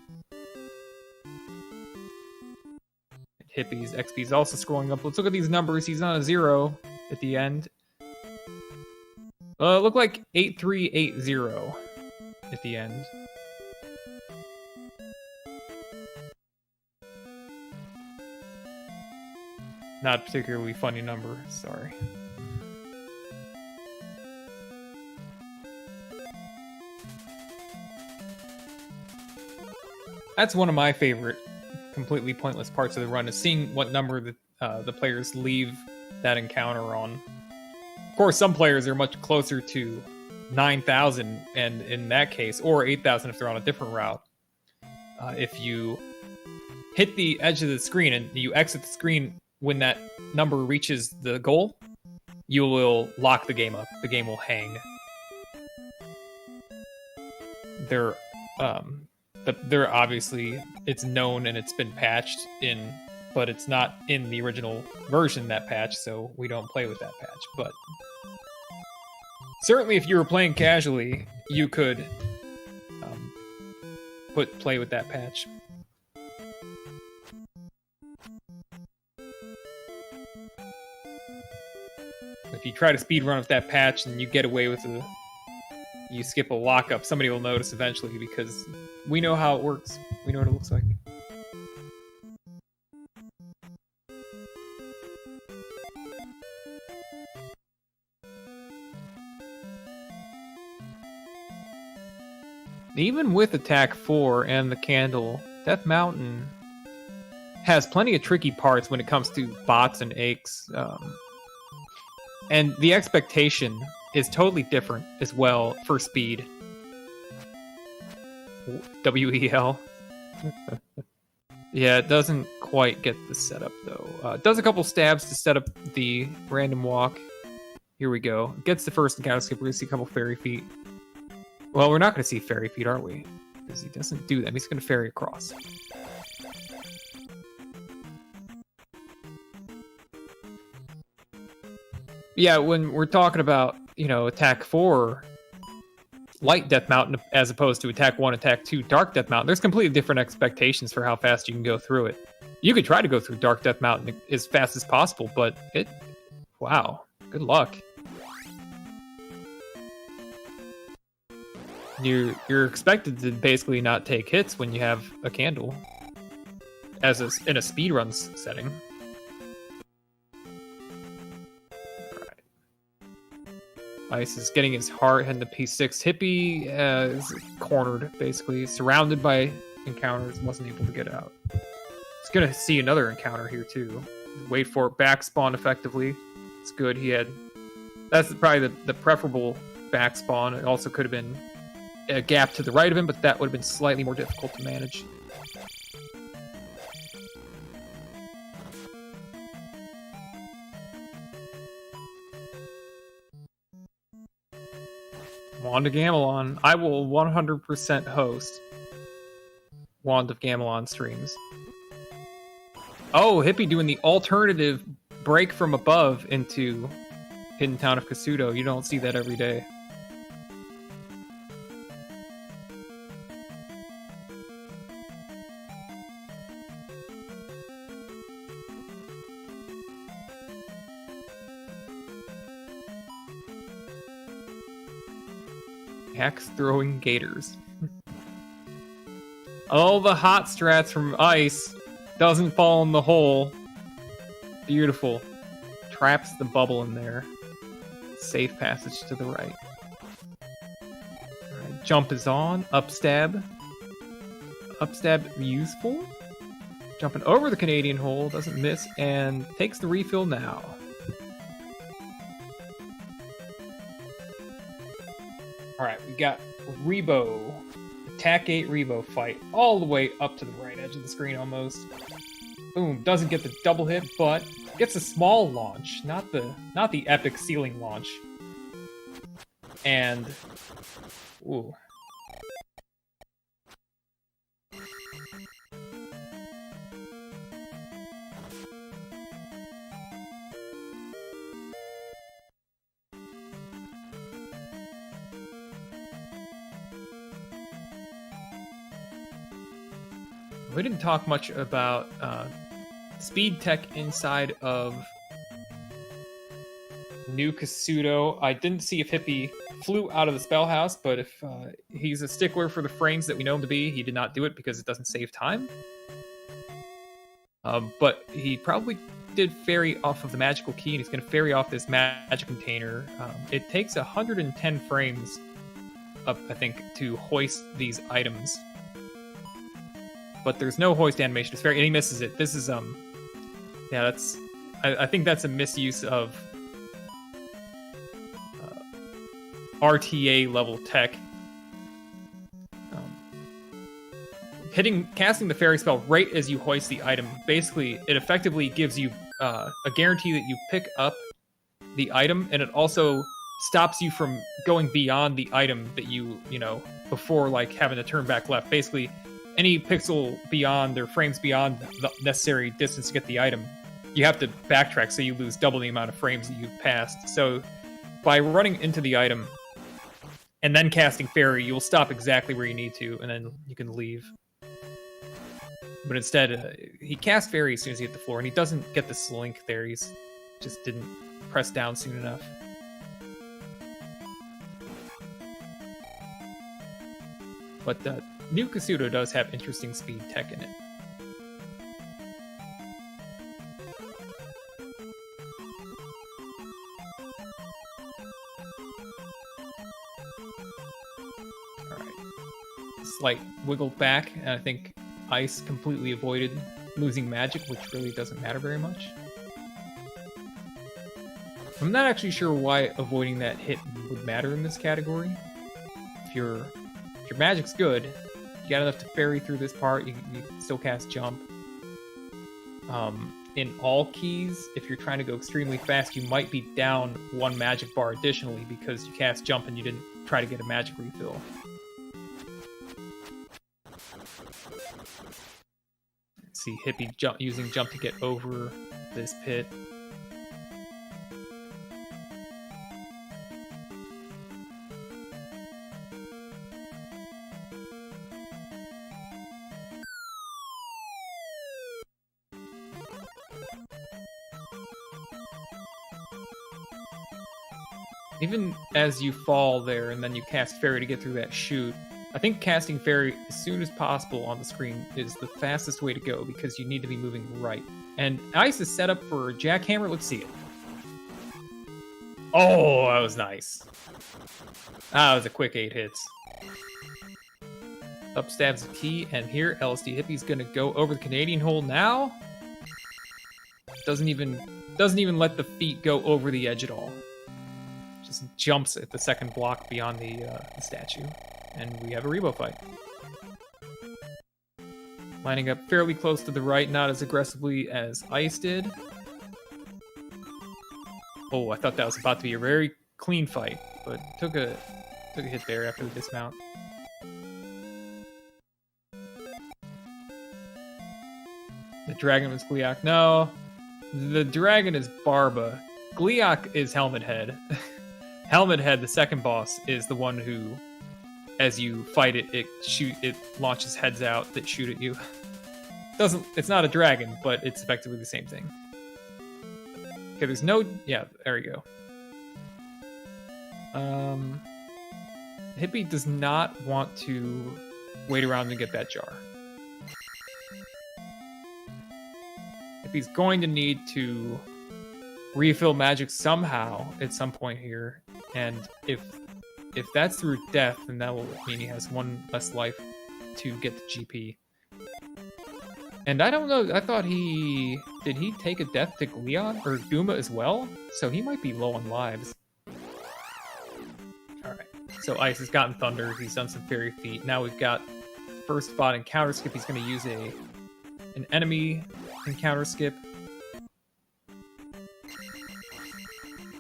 Hippie's XP's also scrolling up. Let's look at these numbers. He's on a 0 at the end. Look like 8380 at the end. Not a particularly funny number, sorry. That's one of my favorite completely pointless parts of the run, is seeing what number the players leave that encounter on. Of course, some players are much closer to 9,000, and in that case, or 8,000 if they're on a different route. If you hit the edge of the screen and you exit the screen when that number reaches the goal, you will lock the game up. The game will hang. They're obviously, it's known and it's been patched in, but it's not in the original version, that patch, so we don't play with that patch. But certainly if you were playing casually, you could play with that patch. If you try to speedrun with that patch and you get away with you skip a lockup, somebody will notice eventually, because we know how it works. We know what it looks like. Even with Attack 4 and the Candle, Death Mountain has plenty of tricky parts when it comes to bots and aches. And the expectation is totally different as well for speed. WEL. Yeah, it doesn't quite get the setup though. It does a couple stabs to set up the random walk. Here we go. Gets the first encounter skip. We're going to see a couple fairy feet. Well, we're not going to see fairy feet, are we? Because he doesn't do that. He's going to ferry across. Yeah, when we're talking about, you know, attack 4, light Death Mountain, as opposed to attack 1, attack 2, dark Death Mountain, there's completely different expectations for how fast you can go through it. You could try to go through dark Death Mountain as fast as possible, but wow, good luck. You're expected to basically not take hits when you have a candle, in a speedrun setting. Ice is getting his heart, heading to P6. Hippie is cornered, basically, surrounded by encounters, wasn't able to get out. He's gonna see another encounter here too. Wait for it, back spawn effectively. It's good. That's probably the preferable back spawn. It also could have been a gap to the right of him, but that would have been slightly more difficult to manage. Wand of Gamelon. I will 100% host Wand of Gamelon streams. Oh, Hippie doing the alternative break from above into Hidden Town of Kasuto. You don't see that every day. Axe throwing gators. All the hot strats from Ice doesn't fall in the hole. Beautiful. Traps the bubble in there. Safe passage to the right. Alright, jump is on. Upstab. Upstab useful. Jumping over the Canadian hole, doesn't miss, and takes the refill now. Alright, we got Rebo. Attack 8 Rebo fight. All the way up to the right edge of the screen almost. Boom. Doesn't get the double hit, but gets a small launch. Not the epic ceiling launch. And ooh. We didn't talk much about speed tech inside of New Kasuto. I didn't see if Hippie flew out of the spell house, but if he's a stickler for the frames that we know him to be, he did not do it because it doesn't save time. But he probably did ferry off of the magical key, and he's going to ferry off this magic container. It takes 110 frames up, I think, to hoist these items. But there's no hoist animation. It's very, and he misses it. This is yeah, that's. I think that's a misuse of RTA level tech. Casting the fairy spell right as you hoist the item. Basically, it effectively gives you a guarantee that you pick up the item, and it also stops you from going beyond the item that you know, before like having to turn back left. Basically, any pixel beyond or frames beyond the necessary distance to get the item, you have to backtrack, so you lose double the amount of frames that you've passed. So by running into the item and then casting fairy, you'll stop exactly where you need to, and then you can leave. But instead, he casts fairy as soon as he hit the floor, and he doesn't get the slink there. He's just didn't press down soon enough. But New Kasuto does have interesting speed tech in it. Alright. Slight wiggle back, and I think Ice completely avoided losing magic, which really doesn't matter very much. I'm not actually sure why avoiding that hit would matter in this category. If your magic's good, you got enough to ferry through this part, you can still cast jump. In all keys, if you're trying to go extremely fast, you might be down one magic bar additionally because you cast jump and you didn't try to get a magic refill. See Hippie using jump to get over this pit. Even as you fall there and then you cast Fairy to get through that chute, I think casting Fairy as soon as possible on the screen is the fastest way to go because you need to be moving right. And Ice is set up for Jackhammer. Let's see it. Oh, that was nice. That was a quick 8 hits. Up stabs the key, and here LSDHippie's gonna go over the Canadian hole now. Doesn't even let the feet go over the edge at all. Just jumps at the second block beyond the statue. And we have a Rebo fight. Lining up fairly close to the right, not as aggressively as Ice did. Oh, I thought that was about to be a very clean fight, but took a hit there after the dismount. The dragon was Gleeok. No, the dragon is Barba. Gleeok is Helmet Head. Helmet Head, the second boss, is the one who, as you fight it, it launches heads out that shoot at you. It's not a dragon, but it's effectively the same thing. Okay, there's no... Yeah, there we go. Hippie does not want to wait around to get that jar. Hippie's going to need to refill magic somehow at some point here, and if that's through death, then that will mean he has one less life to get the GP. And I don't know, I thought did he take a death to Gleon or Duma as well? So he might be low on lives. Alright, so Ice has gotten Thunder, he's done some Fairy Feet. Now we've got first spot encounter skip, he's going to use an enemy encounter skip.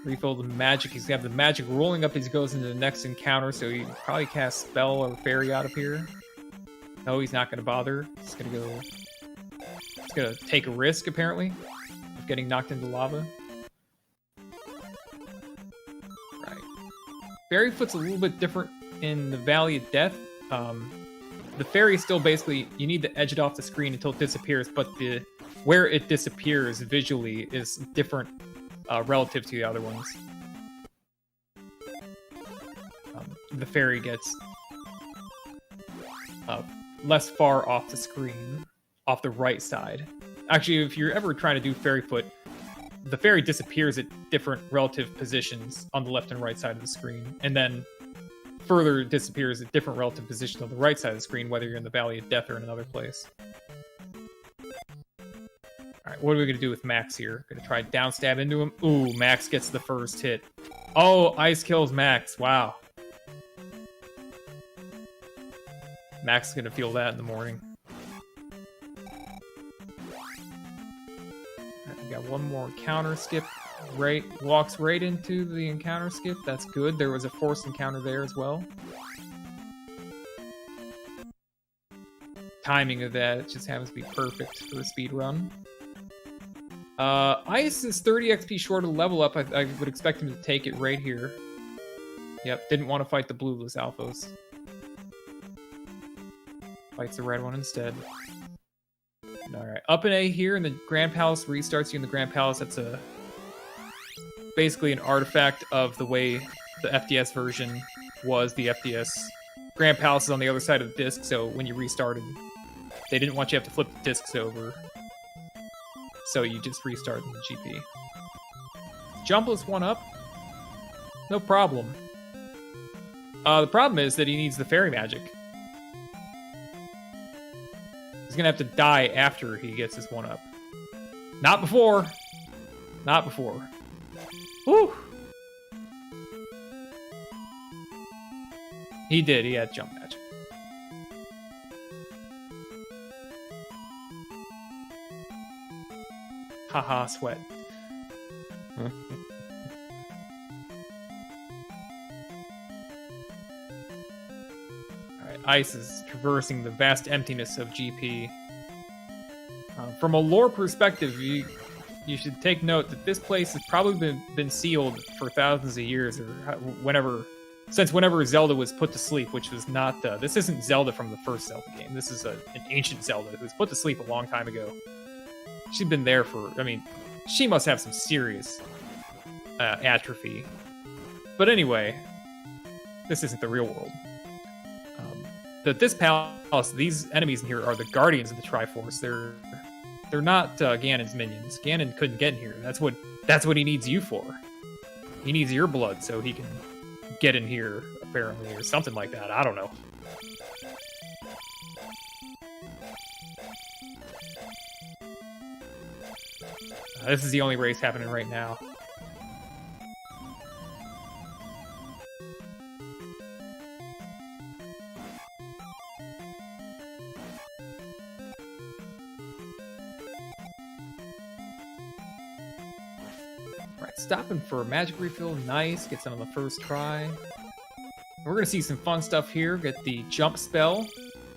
Refill the magic, he's going to have the magic rolling up as he goes into the next encounter, so he can probably cast Spell or Fairy out of here. No, he's not going to bother, he's going to go... He's gonna take a risk, apparently, of getting knocked into lava. Right. Fairy Foot's a little bit different in the Valley of Death. The fairy is still basically, you need to edge it off the screen until it disappears, but where it disappears visually is different relative to the other ones. The fairy gets less far off the screen. Off the right side. Actually, if you're ever trying to do Fairy Foot, the fairy disappears at different relative positions on the left and right side of the screen, and then further disappears at different relative positions on the right side of the screen, whether you're in the Valley of Death or in another place. Alright, what are we going to do with Max here? Going to try down stab into him? Ooh, Max gets the first hit. Oh, Ice kills Max. Wow. Max is going to feel that in the morning. Got one more encounter skip. Walks right into the encounter skip. That's good. There was a forced encounter there as well. Timing of that just happens to be perfect for the speed run. Ice is 30 XP short of level up. I would expect him to take it right here. Yep, didn't want to fight the blueless alphas. Fights the red one instead. Alright, up an A here in the Grand Palace restarts you in the Grand Palace. That's basically an artifact of the way the FDS version was. The FDS Grand Palace is on the other side of the disc, so when you restarted, they didn't want you to have to flip the discs over. So you just restarted the GP. Jumbless one up. No problem. The problem is that he needs the fairy magic. He's gonna have to die after he gets his one up. Not before. Not before. Woo! He did. He had jump magic. Haha, sweat. Ice is traversing the vast emptiness of GP. From a lore perspective, you should take note that this place has probably been sealed for thousands of years, or since whenever Zelda was put to sleep, which was not... this isn't Zelda from the first Zelda game. This is an ancient Zelda who was put to sleep a long time ago. She's been there for... I mean, she must have some serious atrophy. But anyway, this isn't the real world. This palace, these enemies in here are the guardians of the Triforce. They're not Ganon's minions. Ganon couldn't get in here. That's what he needs you for. He needs your blood so he can get in here, apparently, or something like that. I don't know. This is the only race happening right now. Alright, stopping for a magic refill. Nice. Gets it on the first try. We're going to see some fun stuff here. Get the jump spell.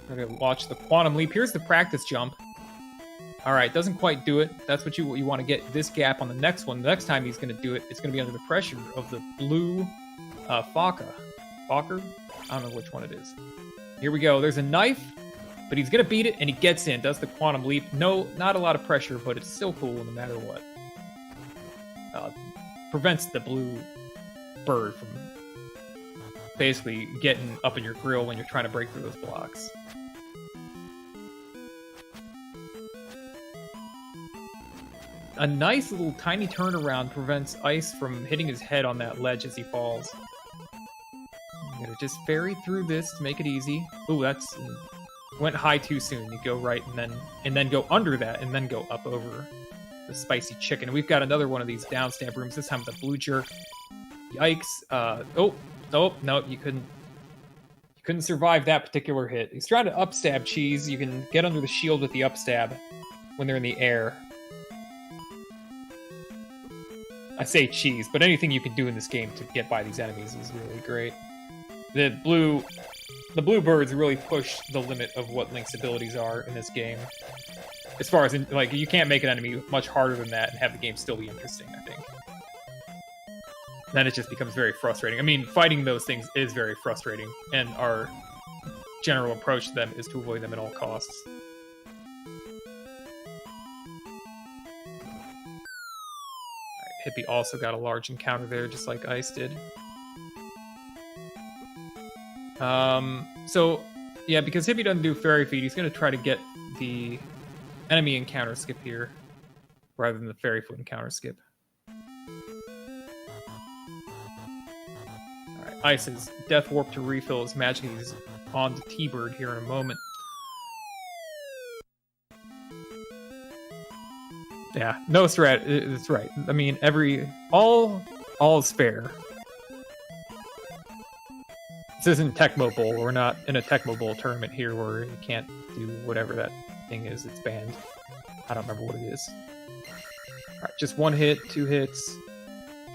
We're going to watch the quantum leap. Here's the practice jump. Alright, doesn't quite do it. That's what you want to get this gap on the next one. The next time he's going to do it, it's going to be under the pressure of the blue Fokker? I don't know which one it is. Here we go. There's a knife, but he's going to beat it, and he gets in. Does the quantum leap. No, not a lot of pressure, but it's still cool no matter what. Prevents the blue bird from basically getting up in your grill when you're trying to break through those blocks. A nice little tiny turnaround prevents Ice from hitting his head on that ledge as he falls. I'm gonna just ferry through this to make it easy. Ooh, that's... went high too soon. You go right and then go under that and then go up over the spicy chicken. We've got another one of these down stamp rooms, this time with a blue jerk. Yikes. Oh, no, you couldn't survive that particular hit. He's trying to upstab Cheese. You can get under the shield with the upstab when they're in the air. I say Cheese, but anything you can do in this game to get by these enemies is really great. The blue birds really push the limit of what Link's abilities are in this game. As far as, like, you can't make an enemy much harder than that and have the game still be interesting, I think. Then it just becomes very frustrating. I mean, fighting those things is very frustrating, and our general approach to them is to avoid them at all costs. Hippie also got a large encounter there, just like Ice did. So, yeah, because Hippie doesn't do Fairy Feet, he's going to try to get the enemy encounter skip here, rather than the Fairy Foot encounter skip. Alright, Ice's Death Warp to refill his magic. He's on to T-Bird here in a moment. Yeah, no strat. It's right. I mean, all is fair. This isn't Tecmo Bowl. We're not in a Tecmo Bowl tournament here where you can't do whatever that thing is. It's banned. I don't remember what it is. All right, just one hit, 2 hits.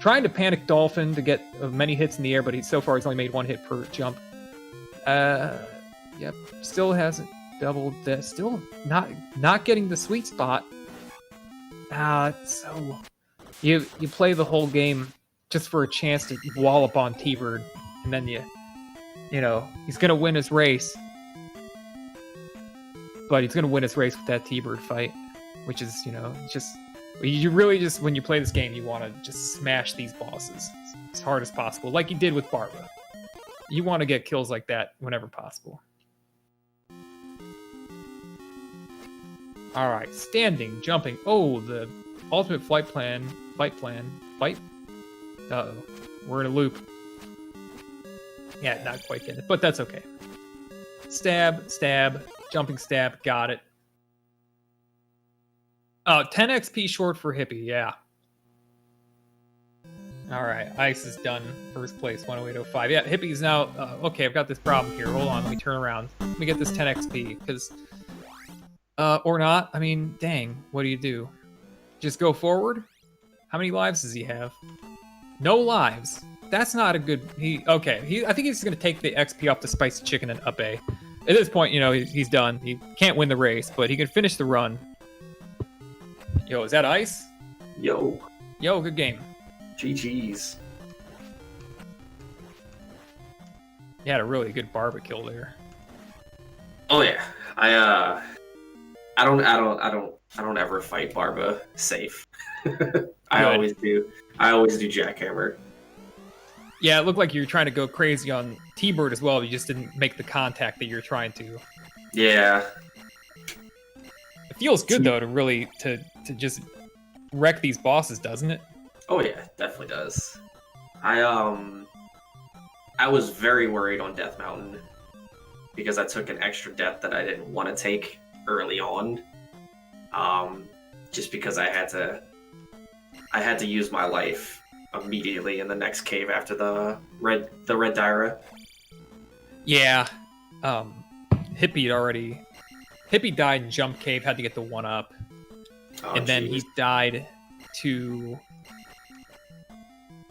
Trying to panic Dolphin to get many hits in the air, but so far he's only made 1 hit per jump. Yep, still hasn't doubled that. Still not getting the sweet spot. So you play the whole game just for a chance to wallop on T-Bird, and then you know he's gonna win his race, but he's gonna win his race with that T-Bird fight, which is you really just when you play this game you want to just smash these bosses as hard as possible, like you did with Barba. You want to get kills like that whenever possible. Alright, standing, jumping. Oh, the ultimate fight plan. Uh-oh. We're in a loop. Yeah, not quite getting it, but that's okay. Stab, jumping stab, got it. 10 XP short for Hippie, yeah. Alright, Ice is done. First place, 108.05. Yeah, Hippie's now... okay, I've got this problem here. Hold on, let me turn around. Let me get this 10 XP, because... or not. I mean, dang. What do you do? Just go forward? How many lives does he have? No lives. That's not a good... I think he's going to take the XP off the spicy chicken and up A. At this point, he's done. He can't win the race, but he can finish the run. Yo, is that ice? Yo, Yo, good game. GG's. You had a really good barbecue there. Oh yeah, I don't ever fight Barba safe. I always do jackhammer. Yeah, it looked like you were trying to go crazy on T-Bird as well. You just didn't make the contact that you're trying to. Yeah. It feels good though to really to just wreck these bosses, doesn't it? Oh yeah, definitely does. I was very worried on Death Mountain because I took an extra death that I didn't want to take early on. Just because I had to use my life immediately in the next cave after the red Dyra. Yeah. Hippie died in Jump Cave, had to get the 1-up. And then he died to...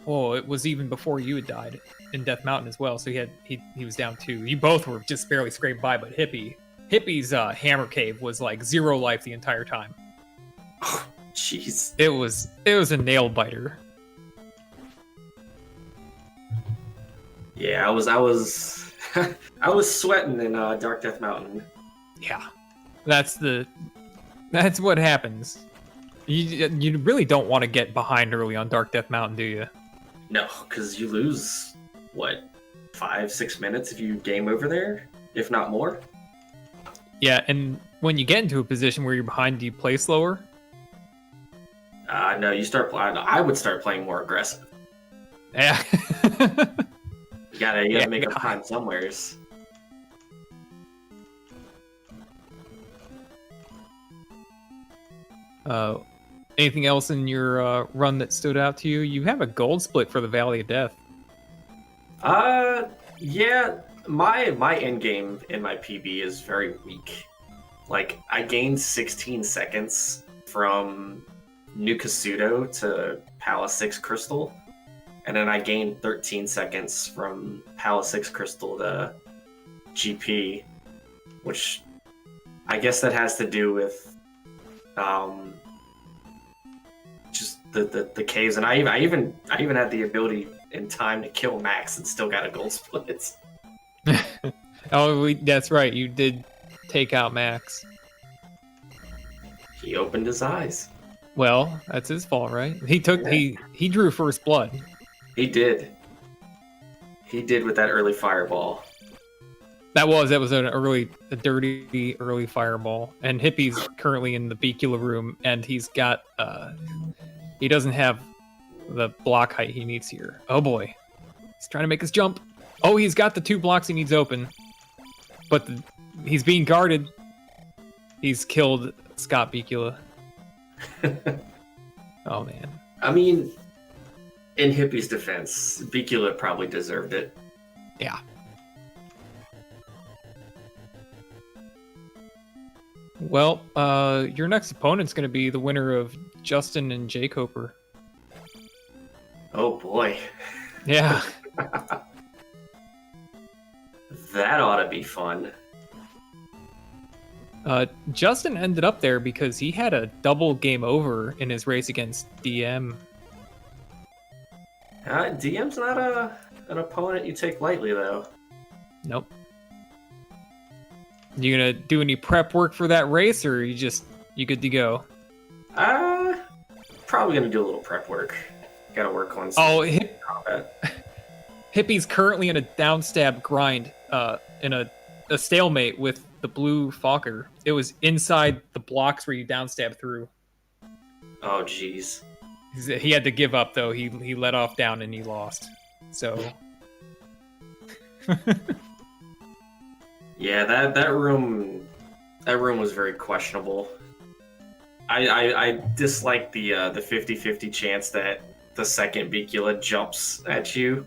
Oh, it was even before you had died in Death Mountain as well, so he was down 2. You both were just barely scraped by, but Hippie's Hammer Cave was like 0 life the entire time. Jeez. It was a nail biter. Yeah, I was I was sweating in Dark Death Mountain. Yeah. That's what happens. You really don't want to get behind early on Dark Death Mountain, do you? No, because you lose, 5-6 minutes if you game over there, if not more? Yeah, and when you get into a position where you're behind, do you play slower? No, I would start playing more aggressive. Yeah. You gotta make up time somewheres. Anything else in your run that stood out to you? You have a gold split for the Valley of Death. Yeah. My end game in my PB is very weak. Like, I gained 16 seconds from New Kasuto to Palace 6 Crystal, and then I gained 13 seconds from Palace 6 Crystal to GP, which I guess that has to do with just the caves, and I even had the ability in time to kill Max and still got a gold split. Oh, that's right. You did take out Max. He opened his eyes. Well, that's his fault, right? He drew first blood. He did. He did with that early fireball. That was a dirty early fireball. And Hippie's currently in the Bicula room, and he's got he doesn't have the block height he needs here. Oh boy, he's trying to make his jump. Oh, he's got the 2 blocks he needs open, but he's being guarded. He's killed Scott Bicula. Oh man. I mean, in Hippie's defense, Bicula probably deserved it. Yeah. Well, your next opponent's going to be the winner of Justin and Jay Coper. Oh boy. Yeah. That ought to be fun. Justin ended up there because he had a double game over in his race against DM. DM's not an opponent you take lightly, though. Nope. You gonna do any prep work for that race, or you good to go? Probably gonna do a little prep work. Gotta work on some combat. Hippie's currently in a downstab grind, in a stalemate with the blue Fokker. It was inside the blocks where you downstab through. Oh, jeez. He had to give up, though. He let off down and he lost. So... Yeah, that room was very questionable. I dislike the 50-50 chance that the second Bicula jumps at you,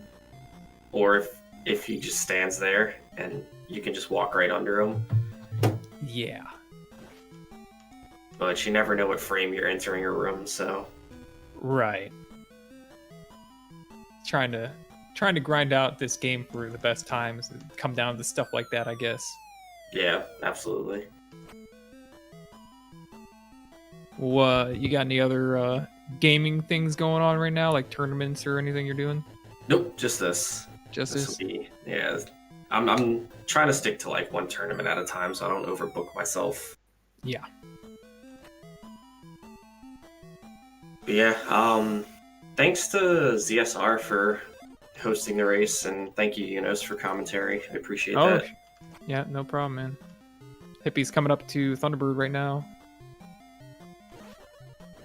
or if he just stands there and you can just walk right under him. Yeah. But you never know what frame you're entering a room, so. Right. Trying to grind out this game for the best times. Come down to stuff like that, I guess. Yeah, absolutely. You got any other gaming things going on right now, like tournaments or anything you're doing? Nope, just this. Just This will this? be, yeah. I'm trying to stick to like one tournament at a time so I don't overbook myself. Yeah. But yeah, thanks to ZSR for hosting the race, and thank you, Enos, for commentary. I appreciate that. Yeah, no problem, man. Hippie's coming up to Thunderbird right now.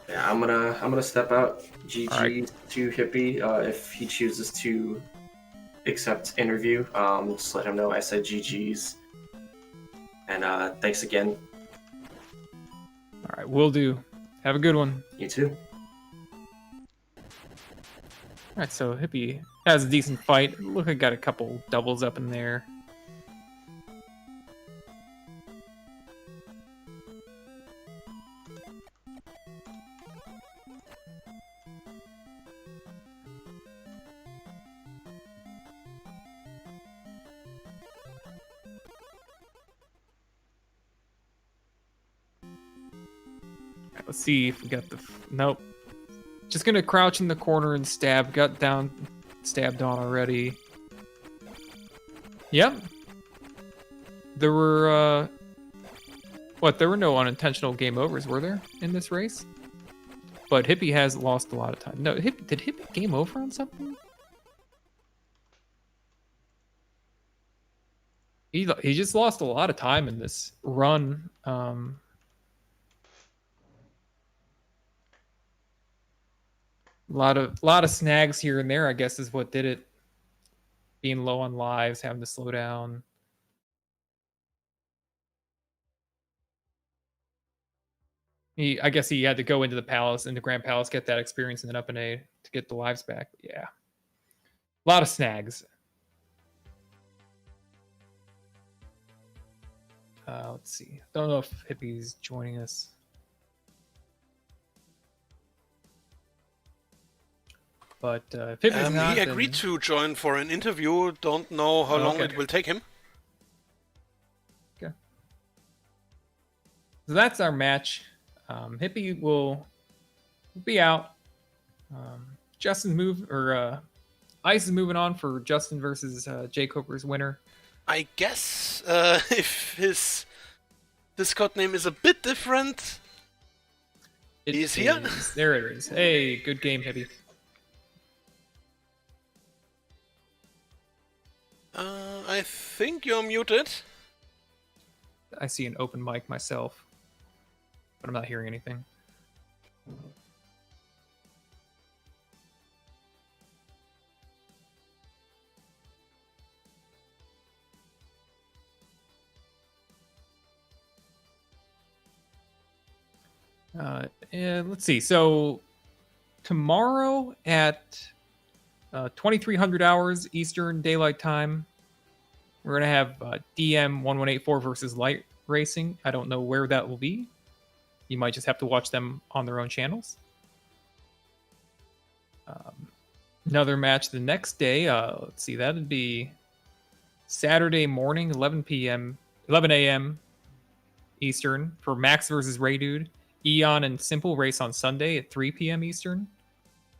Yeah, I'm gonna step out. GG Alright. to Hippie. If he chooses to accept interview, just let him know I said GG's. And thanks again. Alright, will do. Have a good one. You too. Alright, so Hippie has a decent fight. Look, I got a couple doubles up in there. Let's see if we got the... Nope. Just gonna crouch in the corner and stab. Got down, stabbed on already. Yep. There were, What, there were no unintentional game overs, were there, in this race? But Hippie has lost a lot of time. No, did Hippie game over on something? He just lost a lot of time in this run. A lot of snags here and there, I guess, is what did it. Being low on lives, having to slow down. I guess he had to go into the palace, into Grand Palace, get that experience, and then up an A to get the lives back. Yeah, a lot of snags. Let's see. Don't know if Hippie's joining us. But if Hippie's not, he agreed to join for an interview. Don't know how long it will take him. Okay. So that's our match. Hippie will be out. Justin's Ice is moving on for Justin versus Jay Coker's winner. I guess if his Discord name is a bit different, he's here. There it is. Hey, good game, Hippie. I think you're muted. I see an open mic myself, but I'm not hearing anything. And let's see. So tomorrow at 2300 hours Eastern Daylight Time, we're gonna have DM1184 versus Light Racing. I don't know where that will be. You might just have to watch them on their own channels. Another match the next day. Let's see. That'd be Saturday morning, 11 a.m. Eastern for Max versus Ray Dude. Eon and Simple race on Sunday at 3 p.m. Eastern.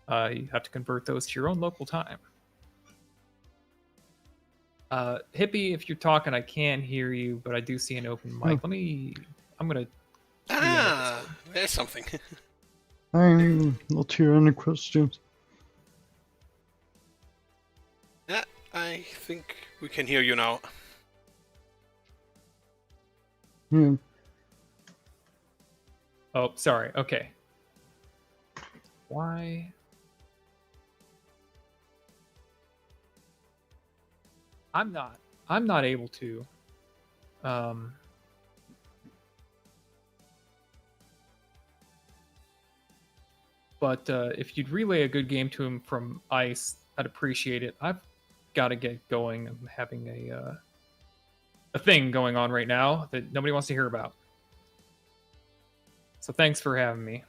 You have to convert those to your own local time. Hippie, if you're talking, I can't hear you, but I do see an open mic. I'm gonna. There's something. I'm not hear any questions. Yeah, I think we can hear you now. Yeah. Oh, sorry. Okay. Why? I'm not able to. But if you'd relay a good game to him from Ice, I'd appreciate it. I've got to get going. I'm having a thing going on right now that nobody wants to hear about. So thanks for having me.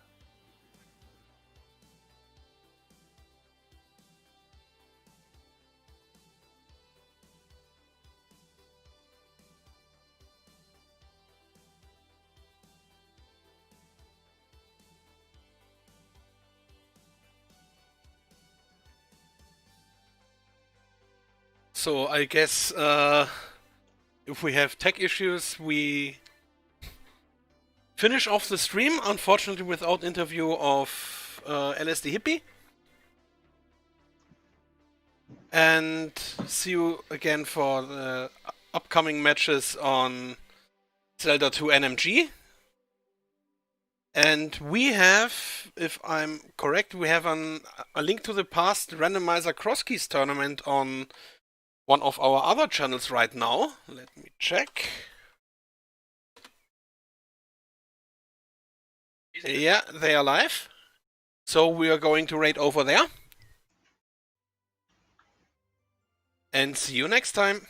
so I guess if we have tech issues, we finish off the stream, unfortunately without interview of LSDHippie. And see you again for the upcoming matches on Zelda 2 NMG. And we have, if I'm correct, we have a link to the past randomizer crosskeys tournament on one of our other channels right now. Let me check. Yeah, they are live. So we are going to raid over there. And see you next time.